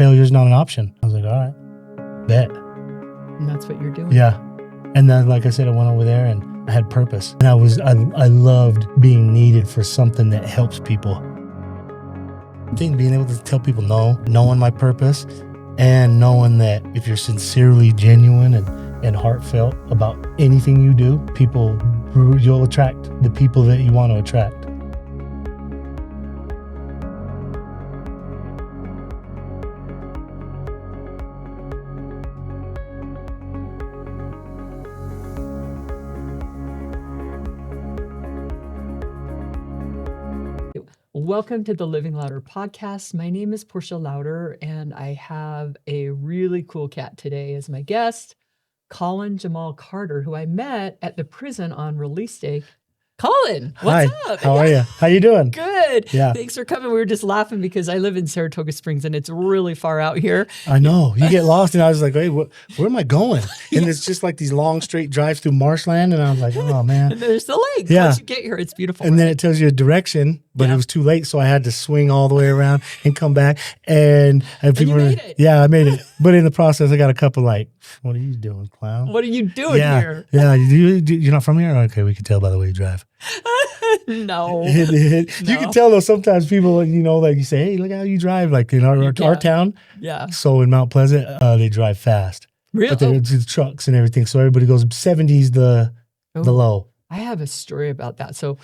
failure's not an option. I was like, all right, bet. And that's what you're doing. Yeah. And then, like I said, I went over there and I had purpose. And I loved being needed for something that helps people. I think being able to tell people no, knowing my purpose, and knowing that if you're sincerely genuine and heartfelt about anything you do, you'll attract the people that you want to attract. Welcome to the Living Louder podcast. My name is Portia Louder, and I have a really cool cat today as my guest, Colin Jamal Carter, who I met at the prison on release day. Colin, what's up? How are you? How you doing? Good. Yeah. Thanks for coming. We were just laughing because I live in Saratoga Springs and it's really far out here. I know. You get lost, and I was like, hey, where am I going? And it's just like these long straight drives through marshland, and I was like, oh, man. And there's the lake. Yeah. Once you get here, it's beautiful. And then it tells you a direction, but it was too late, so I had to swing all the way around and come back. And people you made it. Yeah, I made it. But in the process, I got a couple like, what are you doing, clown? What are you doing here? Yeah, you're not from here? Okay, we can tell by the way you drive. No. You can tell though, sometimes people, like you say, hey, look how you drive, like in our town. Yeah. So in Mount Pleasant, they drive fast. Really? But the trucks and everything. So everybody goes 70's the low. I have a story about that. So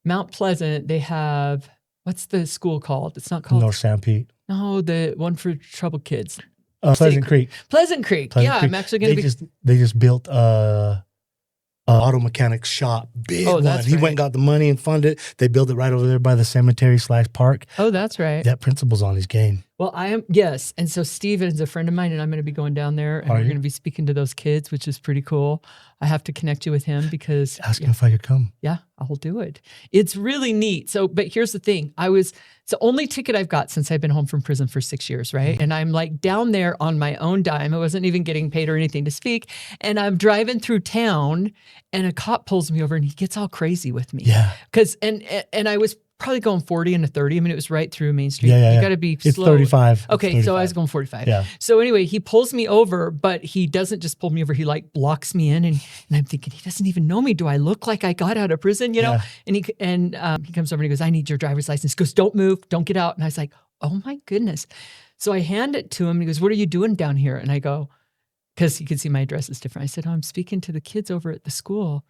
Mount Pleasant, they have, what's the school called? It's not called North San Pete. No, the one for troubled kids. Pleasant Creek. Pleasant Creek. Pleasant Creek. I'm actually going to be. They just built auto mechanic shop. Big one. That's He right. went and got the money and funded it. They built it right over there by the cemetery/park. Oh, that's right. That principal's on his game. Well, I am, yes. And so Steven is a friend of mine, and I'm going to be going down there, and we're going to be speaking to those kids, which is pretty cool. I have to connect you with him because... Ask him if I could come. Yeah, I'll do it. It's really neat. So, but here's the thing. It's the only ticket I've got since I've been home from prison for 6 years, right? And I'm like down there on my own dime. I wasn't even getting paid or anything to speak. And I'm driving through town, and a cop pulls me over, and he gets all crazy with me. Yeah. Because, and I was probably going 40 and a 30. I mean, it was right through Main Street. Yeah. You got to be slow. It's 35. Okay, 35. so I was going 45. Yeah. So anyway, he pulls me over, but he doesn't just pull me over. He like blocks me in, and I'm thinking, he doesn't even know me. Do I look like I got out of prison? You know? Yeah. And he comes over and he goes, I need your driver's license. He goes, don't move, don't get out. And I was like, oh my goodness. So I hand it to him, and he goes, what are you doing down here? And I go, because he could see my address is different. I said, I'm speaking to the kids over at the school.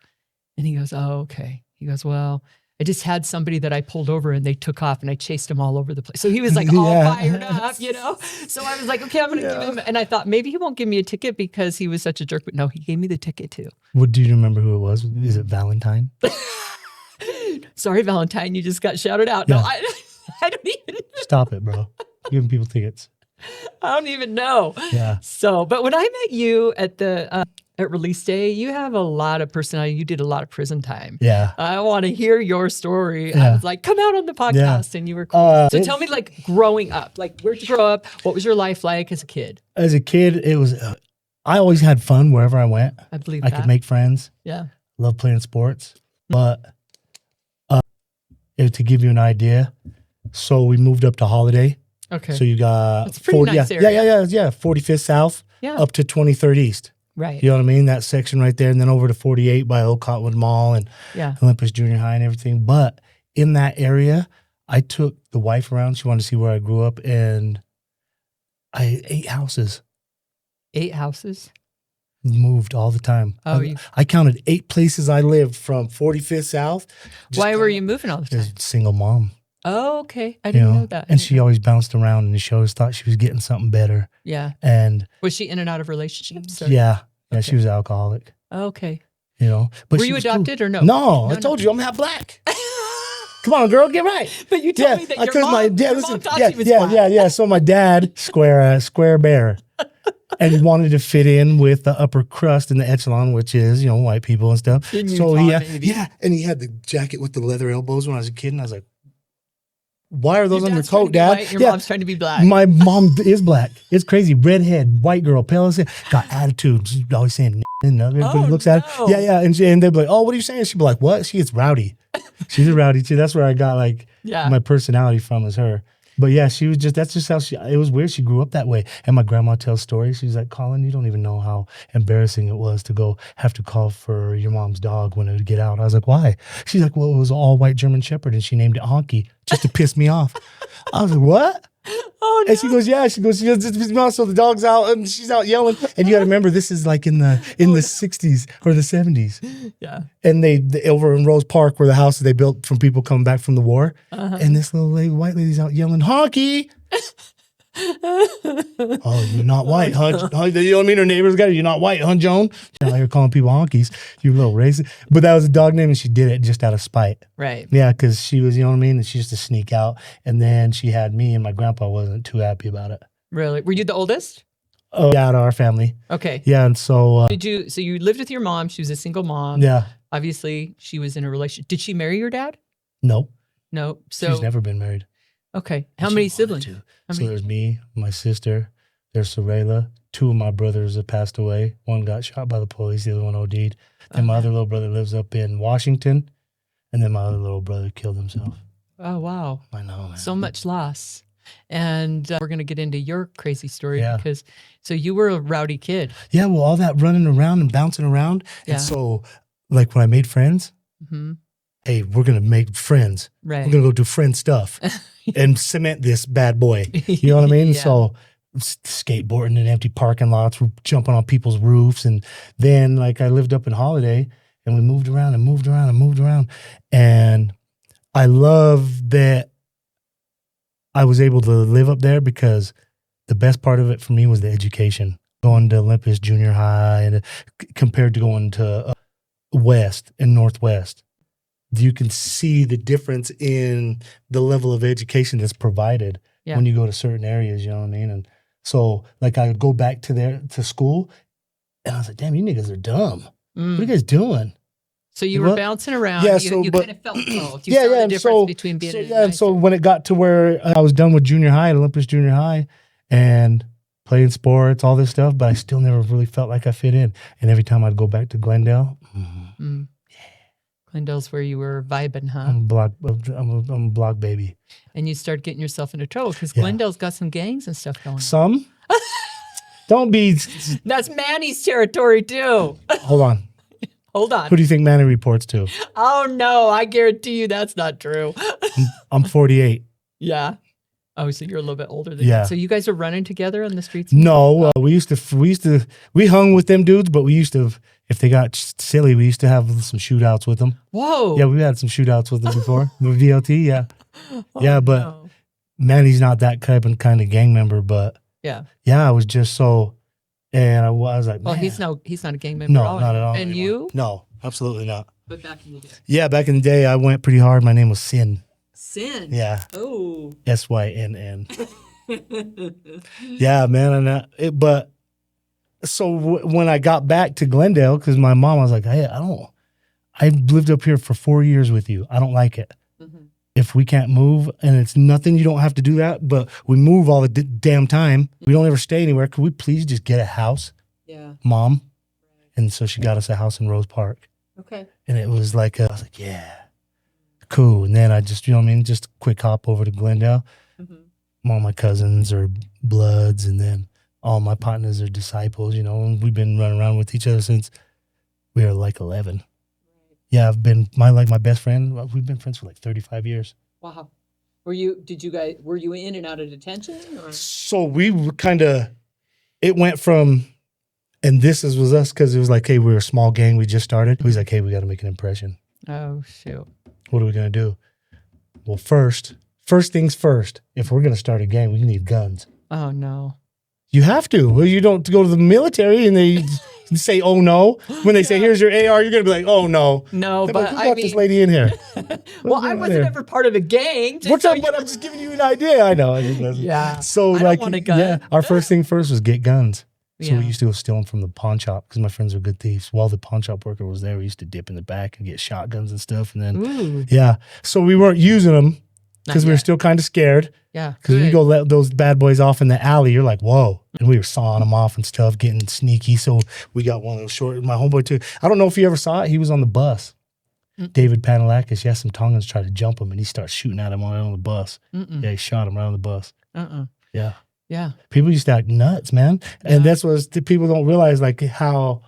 And he goes, oh, okay. He goes, well, I just had somebody that I pulled over and they took off, and I chased them all over the place. So he was like all fired up, So I was like, okay, I'm going to give him. And I thought maybe he won't give me a ticket because he was such a jerk. But no, he gave me the ticket too. What, do you remember who it was? Is it Valentine? Sorry, Valentine, you just got shouted out. Yeah. No, I don't even know. Stop it, bro. Giving people tickets. I don't even know. Yeah. So, but when I met you at the at release day, you have a lot of personality. You did a lot of prison time. Yeah. I want to hear your story. Yeah. I was like, come out on the podcast, and you were cool. So tell me, like, growing up, like, where'd you grow up? What was your life like as a kid? As a kid, it was, I always had fun wherever I went. I believe I could make friends. Yeah. Love playing sports. But to give you an idea, so we moved up to Holiday. Okay. So you got It's a pretty nice area. Yeah. 45th South up to 23rd East. Right. You know what I mean? That section right there. And then over to 48 by Old Cottonwood Mall and Olympus Junior High and everything. But in that area, I took the wife around. She wanted to see where I grew up. And I had 8 houses. 8 houses? Moved all the time. Oh, I counted 8 places I lived from 45th South. Why were you moving all the time? Single mom. Oh, okay. I didn't know that. And she always bounced around, and she always thought she was getting something better. Yeah. And was she in and out of relationships? Or? Yeah, she was an alcoholic. Okay. But were you adopted or no? No, I told you I'm half black. Come on, girl, get right. But you told me that your mom thought she was black. Yeah. So my dad, square bear, and wanted to fit in with the upper crust and the echelon, which is white people and stuff. So and he had the jacket with the leather elbows when I was a kid, and I was like, why are those on your coat, Dad? White, your mom's trying to be black. My mom is black. It's crazy. Redhead, white girl, pale as got attitude. She's always saying, and everybody looks at her. Yeah. And they'd be like, oh, what are you saying? She'd be like, what? She gets rowdy. She's a rowdy too. That's where I got my personality from, is her. But yeah, that's just how it was weird. She grew up that way. And my grandma tells stories. She's like, Colin, you don't even know how embarrassing it was to go have to call for your mom's dog when it would get out. I was like, why? She's like, well, it was all white German Shepherd and she named it Honky just to piss me off. I was like, what? Oh, no. And she goes, yeah. She goes, so the dog's out and she's out yelling. And you got to remember, this is like in the 60s or the 70s. Yeah. And they over in Rose Park were the houses they built from people coming back from the war. And this little white lady's out yelling, honky. Oh, you're not white, huh? You know what I mean? Her neighbors got it. You're not white, huh, Joan? You're calling people honkies. You little racist. But that was a dog name and she did it just out of spite. Right. Yeah, because she was, you know what I mean? And she used to sneak out. And then she had me and my grandpa wasn't too happy about it. Really? Were you the oldest? Oh, yeah, out of our family. Okay. Yeah, and so... so you lived with your mom. She was a single mom. Yeah. Obviously, she was in a relationship. Did she marry your dad? No. No. So she's never been married. Okay. How many siblings? So there's me, my sister, there's Sorayla. 2 of my brothers have passed away. One got shot by the police, the other one OD'd. And my other little brother lives up in Washington. And then my other little brother killed himself. Oh, wow. I know, man. So much loss. And we're going to get into your crazy story because, so you were a rowdy kid. Yeah, well, all that running around and bouncing around. Yeah. And so, like, when I made friends, hey, we're going to make friends. Right. We're going to go do friend stuff and cement this bad boy. You know what I mean? Yeah. So, skateboarding in empty parking lots, we're jumping on people's roofs. And then, like, I lived up in Holiday and we moved around and moved around and moved around. And I love that I was able to live up there because the best part of it for me was the education. Going to Olympus Junior High and compared to going to West and Northwest, you can see the difference in the level of education that's provided when you go to certain areas, you know what I mean? And so, like, I would go back to school and I was like, damn, you niggas are dumb. What are you guys doing? So you were bouncing around. Yeah, you kind of felt both. You saw the difference between being in and so when it got to where I was done with junior high, Olympus Junior High, and playing sports, all this stuff, but I still never really felt like I fit in. And every time I'd go back to Glendale, Glendale's where you were vibing, huh? I'm a block baby. And you started getting yourself into trouble because Glendale's got some gangs and stuff going on. Some? Don't be. That's Manny's territory too. Hold on. Hold on. Who do you think Manny reports to? Oh, no. I guarantee you that's not true. I'm 48. Yeah. Oh, so you're a little bit older than me. So you guys are running together on the streets? No. We hung with them dudes, but we used to, if they got silly, we used to have some shootouts with them. Whoa. Yeah, we had some shootouts with them before. With VLT, yeah. But no. Manny's not that kind of gang member, but I was just so... And I was like, well, man. he's not a gang member. No, not at all. And anymore. You? No, absolutely not. But back in the day. Yeah, back in the day, I went pretty hard. My name was Sin. Sin? Yeah. Oh. SYNN. Yeah, man. But so when I got back to Glendale, because my mom was like, hey, I lived up here for 4 years with you. I don't like it. If we can't move, and it's nothing, you don't have to do that, but we move all the damn time. We don't ever stay anywhere. Could we please just get a house? Yeah. Mom? Right. And so she got us a house in Rose Park. Okay. And it was like, I was like, yeah, cool. And then I just, you know what I mean, just a quick hop over to Glendale. All my cousins are bloods, and then all my partners are disciples, you know, and we've been running around with each other since we were like 11. Yeah, I've been my best friend. We've been friends for like 35 years. Wow. Were you in and out of detention? Or? So we kind of, it went from, and this was us because it was like, hey, we were a small gang. We just started. He was like, hey, we got to make an impression. Oh, shoot. What are we going to do? Well, first things first. If we're going to start a gang, we need guns. Oh, no. You have to. Well, you don't go to the military and they say, oh, no. When they say, here's your AR, you're going to be like, oh, no. No, but who got this lady in here? Well, I wasn't ever part of a gang. But I'm just giving you an idea. I know. Yeah. So, I don't want a gun. Yeah, our first thing first was get guns. So we used to go steal them from the pawn shop because my friends were good thieves. While the pawn shop worker was there, we used to dip in the back and get shotguns and stuff. And then, so we weren't using them because we were still kind of scared. Yeah. Because when you go let those bad boys off in the alley, you're like, whoa. And we were sawing them off and stuff, getting sneaky. So we got one of those short, my homeboy too. I don't know if you ever saw it. He was on the bus. David Panalakis, some Tongans tried to jump him, and he starts shooting at him on the bus. Mm-mm. Yeah, he shot him right on the bus. Yeah. Yeah. People used to act nuts, man. Yeah. And that's what people don't realize, like how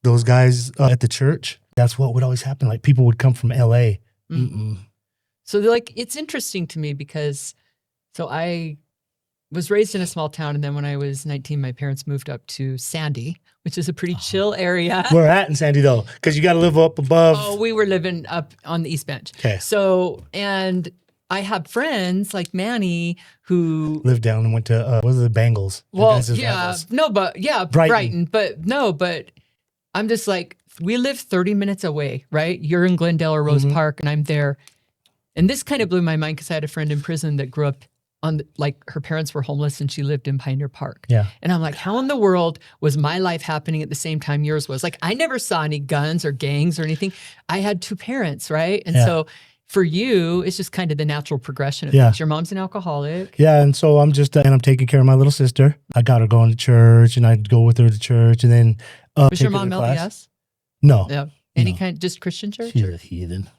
those guys at the church, that's what would always happen. Like people would come from LA. So like, it's interesting to me because, so I was raised in a small town. And then when I was 19, my parents moved up to Sandy, which is a pretty chill area. We're at in Sandy though, because you got to live up above. Oh, we were living up on the East Bench. Okay. So, and I have friends like Manny who lived down and went to, what are the Bengals? Well, yeah, no, but yeah, Brighton. But I'm just like, we live 30 minutes away, right? You're in Glendale or Rose Park and I'm there. And this kind of blew my mind because I had a friend in prison that grew up on, like, her parents were homeless and she lived in Pioneer Park. Yeah. And I'm like, how in the world was my life happening at the same time yours was? Like, I never saw any guns or gangs or anything. I had two parents, right? And so for you, it's just kind of the natural progression of things. Your mom's an alcoholic. Yeah, and so I'm just, and I'm taking care of my little sister. I got her going to church, and I'd go with her to church, and then was your mom LDS? No. Yeah. Any kind, just Christian church? She's a heathen.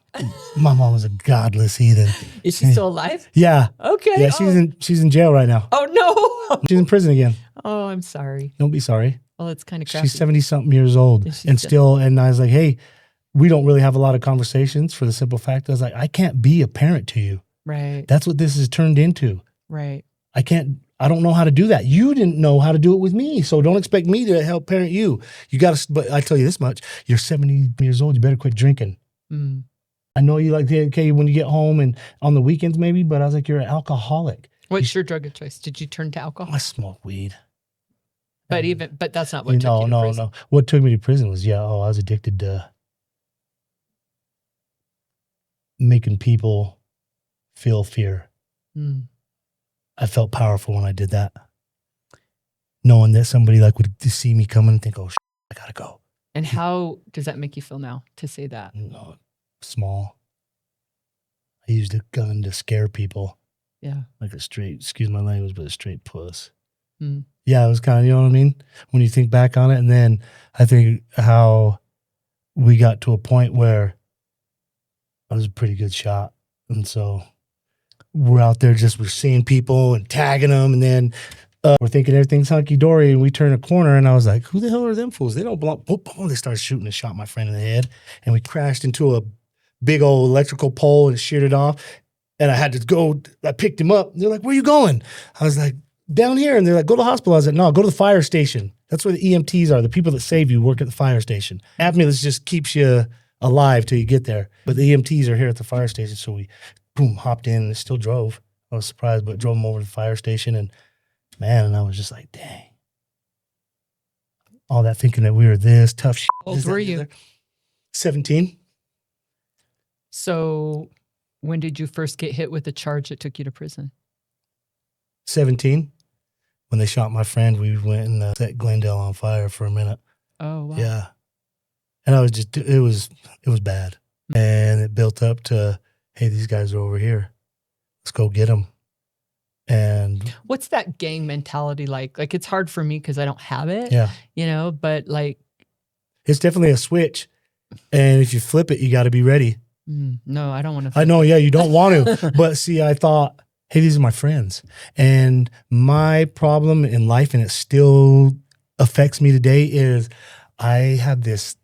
My mom was a godless heathen. Is she still alive? Yeah. Okay. Yeah, she's in jail right now. Oh, no. She's in prison again. Oh, I'm sorry. Don't be sorry. Well, it's kind of crappy. She's 70-something years old. And I was like, hey, we don't really have a lot of conversations for the simple fact I was like, I can't be a parent to you. Right. That's what this has turned into. Right. I don't know how to do that. You didn't know how to do it with me. So don't expect me to help parent you. But I tell you this much, you're 70 years old. You better quit drinking. I know you like, okay, when you get home and on the weekends maybe, but I was like, you're an alcoholic. What's your drug of choice? Did you turn to alcohol? I smoke weed. But that's not what took you to prison. No. What took me to prison was, I was addicted to making people feel fear. I felt powerful when I did that. Knowing that somebody like would see me coming and think, oh, I gotta go. And how does that make you feel now to say that? Small. I used a gun to scare people. Yeah. Like excuse my language, but a straight puss. Yeah, it was kind of, you know what I mean? When you think back on it. And then I think how we got to a point where I was a pretty good shot. And so we're out there we're seeing people and tagging them. And then we're thinking everything's hunky-dory. And we turn a corner and I was like, who the hell are them fools? They don't belong. Boom, boom. They started shooting and shot my friend in the head. And we crashed into a big old electrical pole and sheared it off. And I had to go, I picked him up. They're like, where are you going? I was like, down here. And they're like, go to the hospital. I was like, no, go to the fire station. That's where the EMTs are. The people that save you work at the fire station. Ambulance just keeps you alive till you get there. But the EMTs are here at the fire station. So we, hopped in and it still drove. I was surprised, but drove them over to the fire station. And man, and I was just like, dang. All that thinking that we were this tough shit. How old were you? 17. So when did you first get hit with the charge that took you to prison? 17. When they shot my friend, we went and set Glendale on fire for a minute. Oh, wow. Yeah. And I was just, it was bad. And it built up to, hey, these guys are over here. Let's go get them. And what's that gang mentality like? Like, it's hard for me because I don't have it. Yeah. But like, it's definitely a switch. And if you flip it, you got to be ready. No, I don't want to. I know. Yeah, you don't want to. But see, I thought, hey, these are my friends. And my problem in life, and it still affects me today, is I have this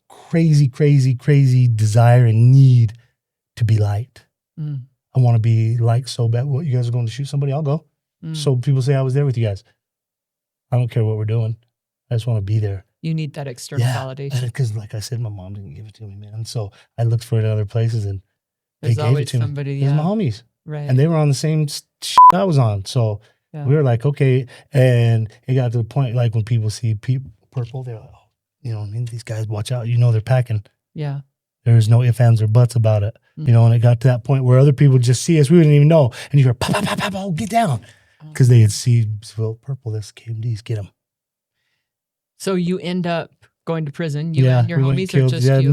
crazy, crazy, crazy desire and need to be liked. I want to be liked so bad. What, you guys are going to shoot somebody? I'll go. So people say I was there with you guys. I don't care what we're doing. I just want to be there. You need that external validation. Because like I said, my mom didn't give it to me, man. So I looked for it in other places and there's they gave it to somebody, me. It was my homies. Right. And they were on the same shit I was on. So we were like, okay. And it got to the point, like when people see purple, they're like, oh, you know what I mean? These guys, watch out. You know they're packing. Yeah. There's no ifs, ands, or buts about it. You know, and it got to that point where other people just see us. We didn't even know. And you hear, pop, pop, pop, pop, oh, get down. Because they had seen, well, purple, this KMDs, get them. So you end up going to prison. You and your homies, or just you?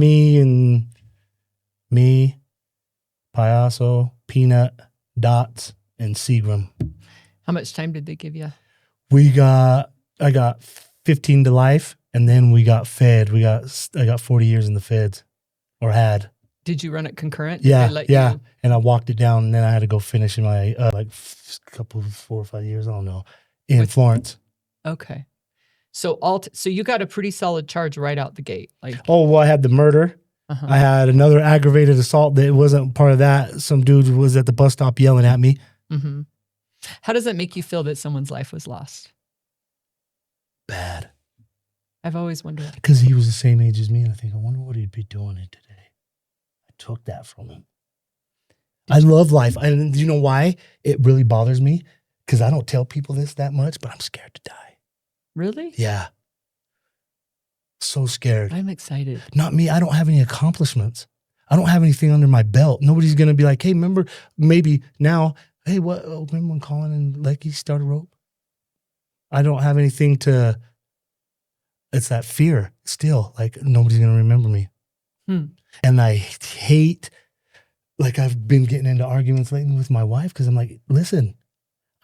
Me, Payaso, Peanut, Dots, and Seagram. How much time did they give you? I got 15 to life, and then we got fed. I got 40 years in the feds. or had. Did you run it concurrent? Did Yeah, they let yeah. you? And I walked it down, and then I had to go finish in my couple 4 or 5 years, I don't know, in Florence. Okay. So so you got a pretty solid charge right out the gate. Like, Oh, well, I had the murder. uh-huh. I had another aggravated assault that wasn't part of that. Some dude was at the bus stop yelling at me. Mm-hmm. How does that make you feel that someone's life was lost? Bad. I've always wondered. Because he was the same age as me, and I wonder what he'd be doing today. I took that from him. I love life. And do you know why it really bothers me? Because I don't tell people this that much, but I'm scared to die. Really? Yeah. So scared. I'm excited. Not me. I don't have any accomplishments. I don't have anything under my belt. Nobody's going to be like, hey, remember, maybe now, hey, remember when Colin and Lecky started rope? I don't have anything to, it's that fear still, like nobody's going to remember me. And I hate, like I've been getting into arguments lately with my wife because I'm like, listen,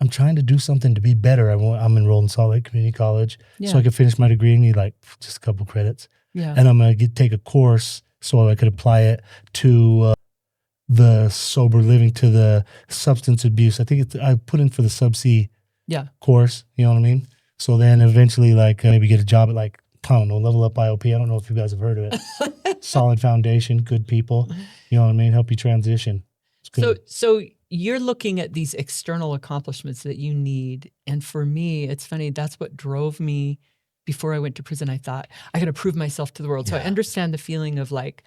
I'm trying to do something to be better. I'm enrolled in Salt Lake Community College so I could finish my degree. I need like just a couple credits. Yeah. And I'm going to take a course so I could apply it to the sober living, to the substance abuse. I think I put in for the sub-C course. You know what I mean? So then eventually like maybe get a job at like, I don't know, Level Up IOP. I don't know if you guys have heard of it. Solid foundation, good people. You know what I mean? Help you transition. So you're looking at these external accomplishments that you need. And for me, it's funny, that's what drove me before I went to prison. I thought, I got to prove myself to the world. So I understand the feeling of like,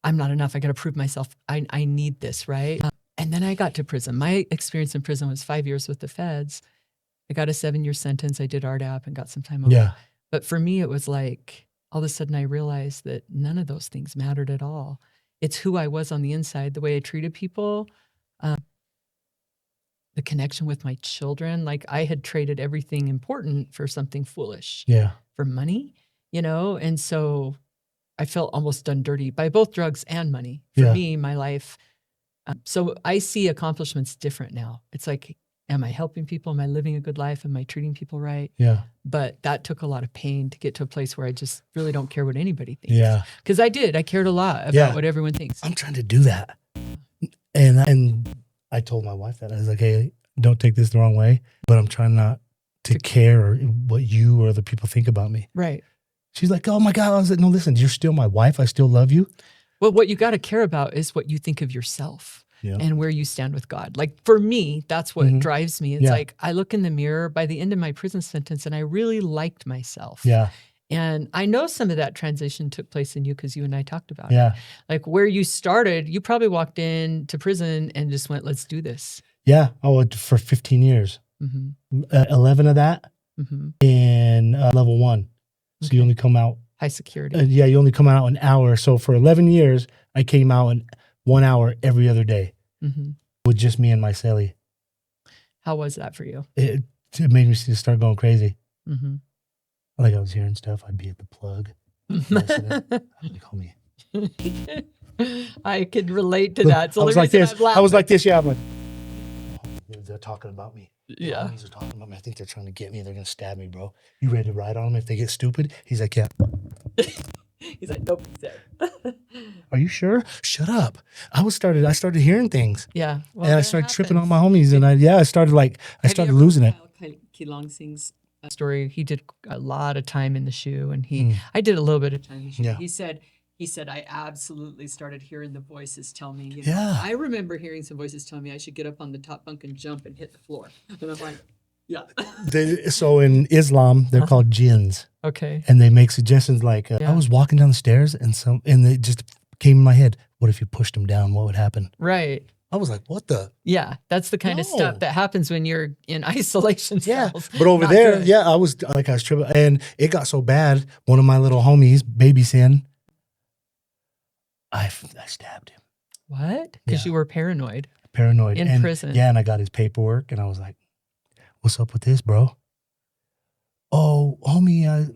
I'm not enough. I got to prove myself. I need this, right? And then I got to prison. My experience in prison was 5 years with the feds. I got a 7-year sentence. I did RDAP and got some time off. Yeah. But for me, it was like, all of a sudden I realized that none of those things mattered at all. It's who I was on the inside, the way I treated people, the connection with my children. Like I had traded everything important for something foolish. Yeah. For money, you know? And so I felt almost done dirty by both drugs and money. For me, my life. So I see accomplishments different now. It's like, am I helping people? Am I living a good life? Am I treating people right? Yeah. But that took a lot of pain to get to a place where I just really don't care what anybody thinks. Yeah. Because I cared a lot about what everyone thinks. I'm trying to do that. And I told my wife that. I was like, hey, don't take this the wrong way, but I'm trying not to care what you or other people think about me. Right. She's like, oh my God. I was like, no, listen, you're still my wife. I still love you. Well, what you got to care about is what you think of yourself. Yeah. And where you stand with God. Like for me, that's what drives me. It's like I look in the mirror by the end of my prison sentence and I really liked myself. Yeah. And I know some of that transition took place in you because you and I talked about it. Like where you started, you probably walked into prison and just went, let's do this. Yeah. Oh, for 15 years. 11 of that in level 1. So you only come out. High security. You only come out an hour. So for 11 years, I came out in 1 hour every other day with just me and my cellie. How was that for you? It made me start going crazy. Like I was hearing stuff. I'd be at the plug. Like, homie. I could relate to that. I was like this. Yeah, I'm like, they're talking about me. Yeah. Homies are talking about me. I think they're trying to get me. They're going to stab me, bro. You ready to ride on them if they get stupid? He's like, yeah. He's like, nope. Are you sure? Shut up. I started hearing things. Yeah. Well, and I started tripping on my homies. And I started losing it. Long Singh's story. He did a lot of time in the shoe and I did a little bit of time in the shoe. Yeah. He said, I absolutely started hearing the voices tell me, I remember hearing some voices telling me I should get up on the top bunk and jump and hit the floor. And I'm like, yeah. So in Islam, they're called jinns. Okay. And they make suggestions like, I was walking down the stairs and it just came in my head, what if you pushed them down? What would happen? Right. I was like, what the? Yeah, that's the kind of stuff that happens when you're in isolation cells. Yeah, but over there, I was tripping. And it got so bad, one of my little homies, Baby Sin, I stabbed him. What? Because you were paranoid. Paranoid. In prison. Yeah, and I got his paperwork, and I was like, what's up with this, bro? Oh, homie,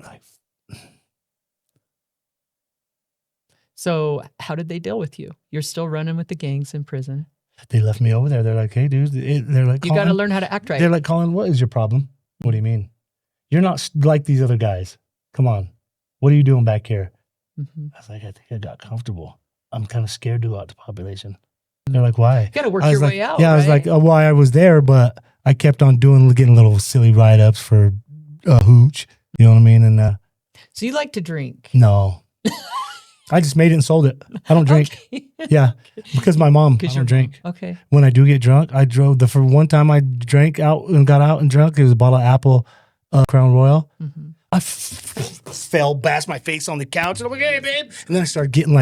So how did they deal with you? You're still running with the gangs in prison. They left me over there. They're like, hey, dude. They're like, you got to learn how to act right. They're like, Colin, what is your problem? What do you mean? You're not like these other guys. Come on. What are you doing back here? I was like, I think I got comfortable. I'm kind of scared to go out to population. They're like, why? You got to work I was your like, way out. yeah, I was right? like, why I was there, but I kept on getting little silly write-ups for hooch. You know what I mean? And So you like to drink? no, I just made it and sold it. I don't drink. Okay. Yeah, because my mom. I Because don't drink. Okay. When I do get drunk, I drove for one time I drank out and got out and drunk. It was a bottle of Apple Crown Royal. Mm-hmm. I fell, bashed my face on the couch, and I'm like, hey, babe. And then I started getting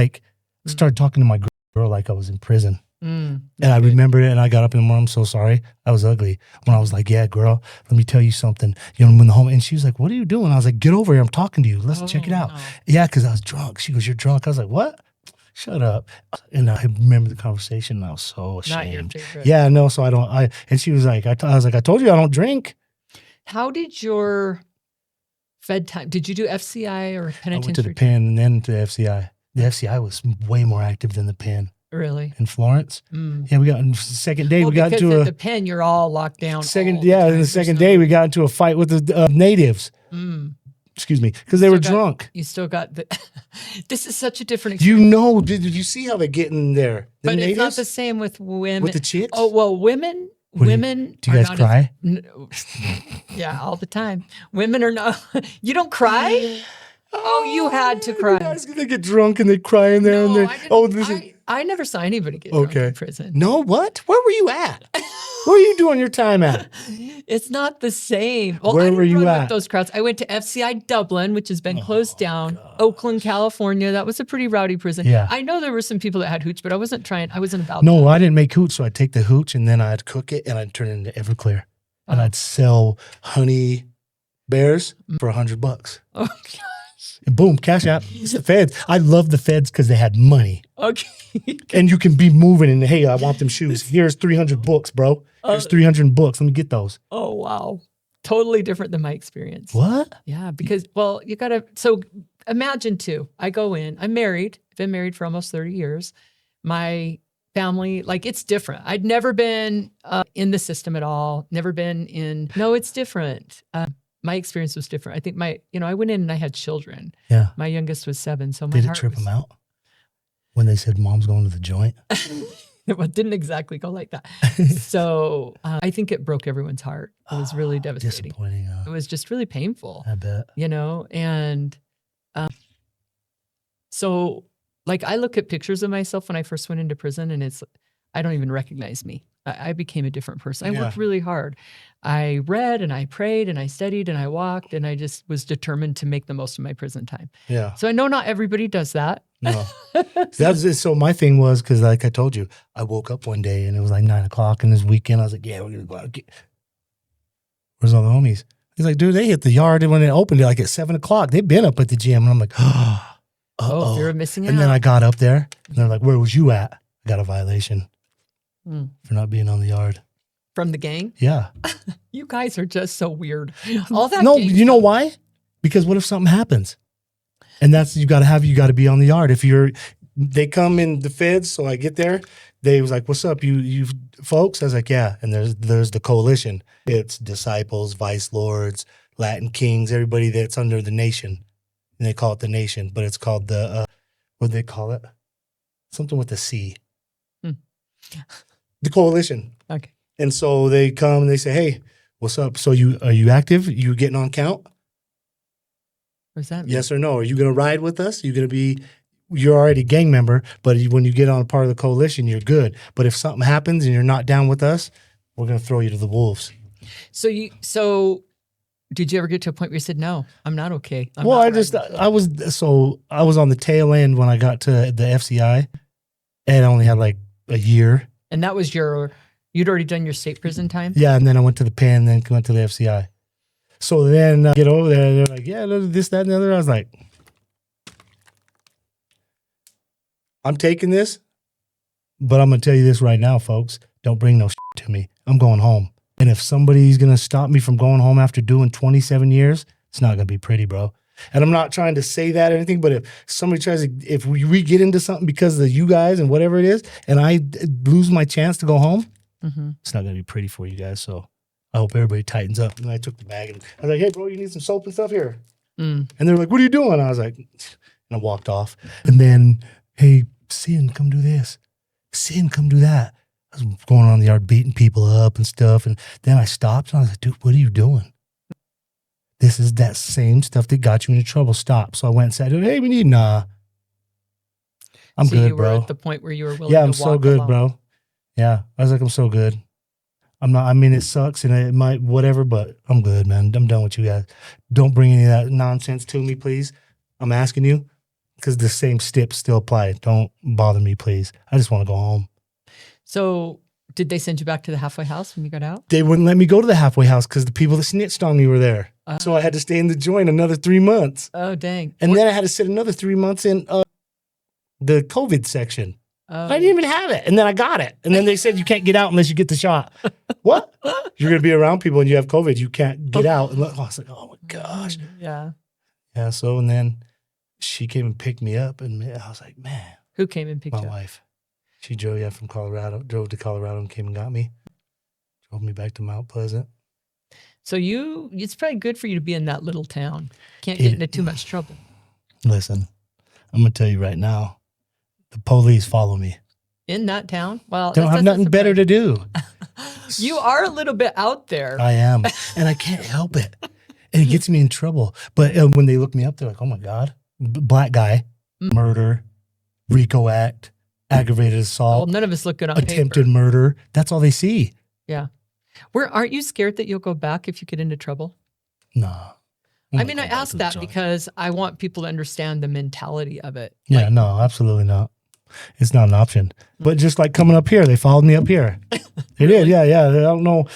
started talking to my girl like I was in prison. And I remembered it, and I got up in the morning, I'm so sorry. I was ugly. When I was like, yeah, girl, let me tell you something. You know, when the home, and she was like, what are you doing? I was like, get over here. I'm talking to you. Let's check it out. No. Yeah, because I was drunk. She goes, you're drunk. I was like, what? Shut up. And I remember the conversation, and I was so ashamed. Not your favorite. Yeah, no, so and she was like, I was like, I told you I don't drink. How did your Fed time, did you do FCI or penitentiary? I went to the pen and then to FCI. The FCI was way more active than the pen. Really? In Florence. Yeah, we got on the second day, we got into at the pen, you're all locked down. In the second day, we got into a fight with the natives. Excuse me, because they were drunk. You still got the. This is such a different You experience. know, did you see how they get in there? But it's not the same with women. With the chicks? Oh, well, women. Do you guys cry? Yeah, all the time. Women are not. You don't cry? Oh, you had to cry. You guys gonna get drunk and they cry in there and they. I never saw anybody get drunk in prison. No, what? Where were you at? Where were you doing your time at? It's not the same. Well, Where were you at? With those crowds. I went to FCI Dublin, which has been closed down. Gosh. Oakland, California. That was a pretty rowdy prison. Yeah. I know there were some people that had hooch, but I wasn't about No, that. I didn't make hooch, so I'd take the hooch and then I'd cook it and I'd turn it into Everclear. And I'd sell honey bears for $100. Oh, gosh. Boom, cash out. It's the feds. I love the feds because they had money. Okay. And you can be moving and, hey, I want them shoes. Here's 300 books, bro. Here's 300 books. Let me get those. Oh, wow. Totally different than my experience. What? Yeah, because, well, you got to, so imagine too, I go in, I'm married, been married for almost 30 years. My family, like it's different. I'd never been in the system at all. No, it's different. My experience was different. I think I went in and I had children. Yeah. My youngest was 7. So my Did it trip them out when they said mom's going to the joint? It didn't exactly go like that. So I think it broke everyone's heart. It was really devastating. Disappointing. It was just really painful. I bet. And so like I look at pictures of myself when I first went into prison and I don't even recognize me. I became a different person. I worked really hard. I read and I prayed and I studied and I walked and I just was determined to make the most of my prison time. Yeah. So I know not everybody does that. No. So my thing was, because like I told you, I woke up one day and it was like 9:00 and this weekend I was like, yeah, we're going to go out. Where's all the homies? He's like, dude, they hit the yard when it opened like at 7:00. They've been up at the gym. And I'm like, oh, you're missing out. And then I got up there and they're like, where was you at? I got a violation for not being on the yard. From the gang? Yeah. You guys are just so weird. All that. No, you know why? Because what if something happens? And that's, you got to be on the yard. They come in the feds. So I get there. They was like, what's up, you folks? I was like, yeah. And there's the coalition. It's disciples, vice lords, Latin kings, everybody that's under the nation. And they call it the nation, but it's called the, what do they call it? Something with a C. The coalition. Okay. And so they come and they say, hey, what's up? So are you active? You getting on count? What does that mean? Yes or no? Are you going to ride with us? You're already a gang member, but when you get on a part of the coalition, you're good. But if something happens and you're not down with us, we're going to throw you to the wolves. So did you ever get to a point where you said, no, I'm not okay? I was on the tail end when I got to the FCI and I only had like a year. And that was you'd already done your state prison time? Yeah. And then I went to the pen, then went to the FCI. So then get over there, they're like, yeah, this, that, and the other. I was like, I'm taking this, but I'm going to tell you this right now, folks. Don't bring no shit to me. I'm going home. And if somebody's going to stop me from going home after doing 27 years, it's not going to be pretty, bro. And I'm not trying to say that or anything, but if somebody if we get into something because of you guys and whatever it is, and I lose my chance to go home, it's not going to be pretty for you guys. So I hope everybody tightens up. And I took the bag and I was like, hey, bro, you need some soap and stuff here? And they're like, what are you doing? I was like, and I walked off. And then, hey, Sin, come do this. Sin, come do that. I was going around the yard beating people up and stuff. And then I stopped and I was like, dude, what are you doing? This is that same stuff that got you into trouble. Stop. So I went and said, hey, we need, nah. I'm so good, you were bro. at the point where you were willing Yeah, to I'm walk so good, alone. bro. Yeah. I was like, I'm so good. I mean, it sucks and it might, whatever, but I'm good, man. I'm done with you guys. Don't bring any of that nonsense to me, please. I'm asking you because the same steps still apply. Don't bother me, please. I just want to go home. So did they send you back to the halfway house when you got out? They wouldn't let me go to the halfway house because the people that snitched on me were there. So I had to stay in the joint another 3 months. Oh, dang. And then I had to sit another 3 months in the COVID section. Oh. I didn't even have it. And then I got it. And then they said, you can't get out unless you get the shot. What? You're going to be around people and you have COVID. You can't get out. And I was like, oh my gosh. Yeah. Yeah. So, and then she came and picked me up. And I was like, man. Who came and picked you My up? wife. She drove from Colorado, drove to Colorado and came and got me. Drove me back to Mount Pleasant. So it's probably good for you to be in that little town. Can't get into too much trouble. Listen, I'm going to tell you right now, the police follow me. In that town? Well, They don't have nothing better to do. You are a little bit out there. I am. And I can't help it. And it gets me in trouble. But when they look me up, they're like, oh my God, black guy, murder, RICO Act, aggravated assault, Well, none of us look good on attempted paper. murder. That's all they see. Yeah. Aren't you scared that you'll go back if you get into trouble? No. I mean, I ask that because I want people to understand the mentality of it. Yeah, no, absolutely not. It's not an option. But just like coming up here, they followed me up here. They did, yeah. I don't know.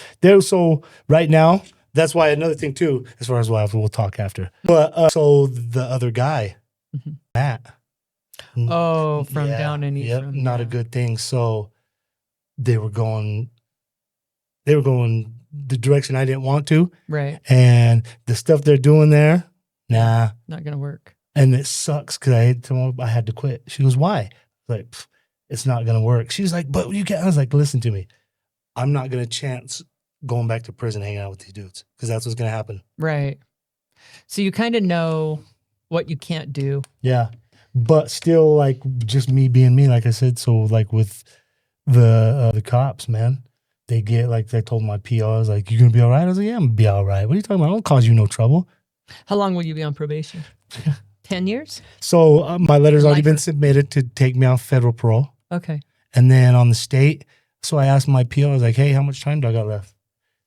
So right now, that's why another thing too, as far as why we'll talk after. But so the other guy, Matt. Oh, from down in East. Yep, not a good thing. So they were going the direction I didn't want to. Right. And the stuff they're doing there, nah. Not going to work. And it sucks because I had to quit. She goes, why? Like, it's not going to work. She was like, but you can't. I was like, listen to me. I'm not going to chance going back to prison hanging out with these dudes because that's what's going to happen. Right. So you kind of know what you can't do. Yeah. But still, like, just me being me, like I said. So, like, with the cops, man, they get, like, I told my PO, I was like, you going to be all right? I was like, yeah, I'm going to be all right. What are you talking about? I don't cause you no trouble. How long will you be on probation? 10 years? So my letter's already been submitted to take me off federal parole. Okay. And then on the state, so I asked my PO, I was like, hey, how much time do I got left?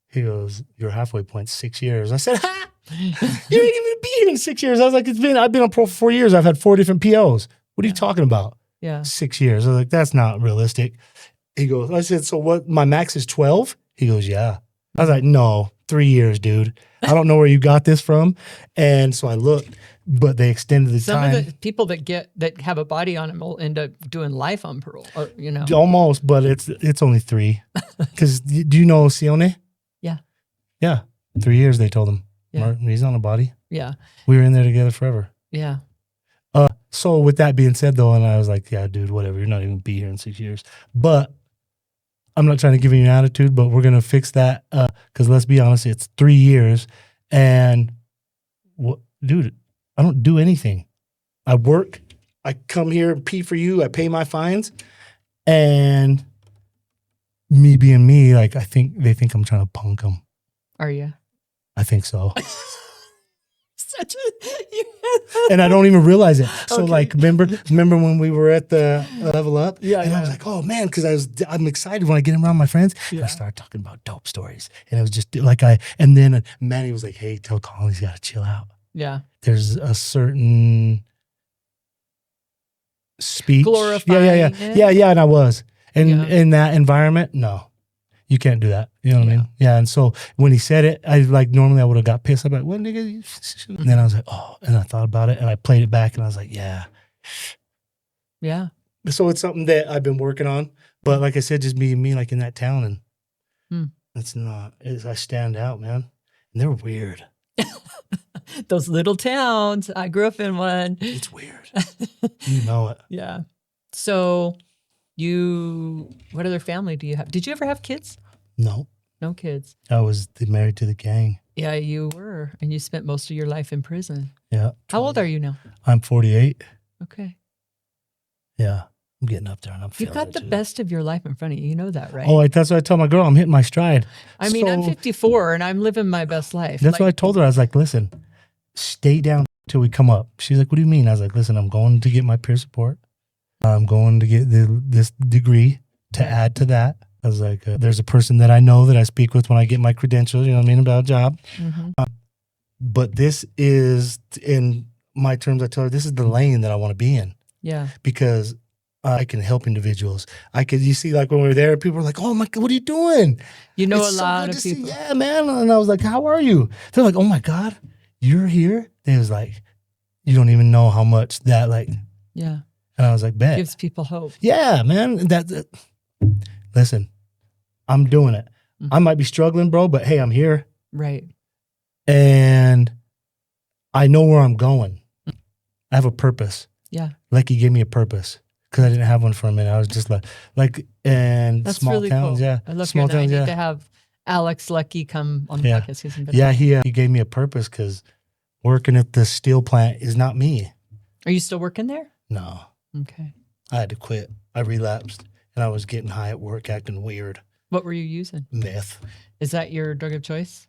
He goes, your halfway point's 6 years. I said, ha! You ain't even be here in 6 years. I was like, I've been on parole for 4 years. I've had 4 different POs. What are you talking about? Yeah. 6 years. I was like, that's not realistic. He goes, I said, so what, my max is 12? He goes, yeah. I was like, no, 3 years, dude. I don't know where you got this from. And so I looked, but they extended the time. Some of the people that have a body on them will end up doing life on parole, or, you know. Almost, but it's only 3. Because do you know Sione? Yeah. Yeah. 3 years, they told him. Yeah. He's on a body. Yeah. We were in there together forever. Yeah. So with that being said, though, and I was like, yeah, dude, whatever. You're not even going to be here in 6 years. But I'm not trying to give you an attitude, but we're going to fix that. Because let's be honest, it's 3 years. And, dude, I don't do anything. I work. I come here and pee for you. I pay my fines. And me being me, like, they think I'm trying to punk them. Are you? I think so. And I don't even realize it. So like, remember when we were at the level up? Yeah. And I was like, oh man, because I'm excited when I get around my friends. Yeah. And I started talking about dope stories. And it was just like and then Manny was like, hey, tell Colin he's got to chill out. Yeah. There's a certain speech. Glorifying it. Yeah. And I was. And in that environment, no. You can't do that. You know what I mean? Yeah. And so when he said it, normally I would have got pissed. I'm like, what nigga? And then I was like, oh, and I thought about it and I played it back and I was like, yeah. Yeah. So it's something that I've been working on. But like I said, just being me, like in that town. And I stand out, man. And they're weird. Those little towns. I grew up in one. It's weird. You know it. Yeah. So what other family do you have? Did you ever have kids? No. No kids. I was married to the gang. Yeah, you were. And you spent most of your life in prison. Yeah. How old are you now? I'm 48. Okay. Yeah. I'm getting up there and I'm You feeling got it the too. best of your life in front of you. You know that, right? Oh, that's what I tell my girl. I'm hitting my stride. I mean, I'm 54 and I'm living my best life. That's what I told her. I was like, listen, stay down till we come up. She's like, what do you mean? I was like, listen, I'm going to get my peer support. I'm going to get this degree to add to that. I was like, there's a person that I know that I speak with when I get my credentials, you know what I mean, about a job. Mm-hmm. But this is, in my terms, I tell her, this is the lane that I want to be in. Yeah. Because I can help individuals. You see, like when we were there, people were like, oh my God, what are you doing? You know, It's a so lot good of to people. see. Yeah, man. And I was like, how are you? They're like, oh my God, you're here? They was like, you don't even know how much that, like. Yeah. And I was like, bet. Gives people hope. Yeah, man. Listen, I'm doing it. Mm-hmm. I might be struggling, bro, but hey, I'm here. Right. And I know where I'm going. I have a purpose. Yeah. Like he gave me a purpose because I didn't have one for a minute. I was just like, and That's small really towns, cool. yeah. I love small hearing that. towns, I yeah. need to have Alex Lucky come on the Yeah. podcast. Yeah, he gave me a purpose because working at the steel plant is not me. Are you still working there? No. Okay. I had to quit. I relapsed and I was getting high at work, acting weird. What were you using? Meth. Is that your drug of choice?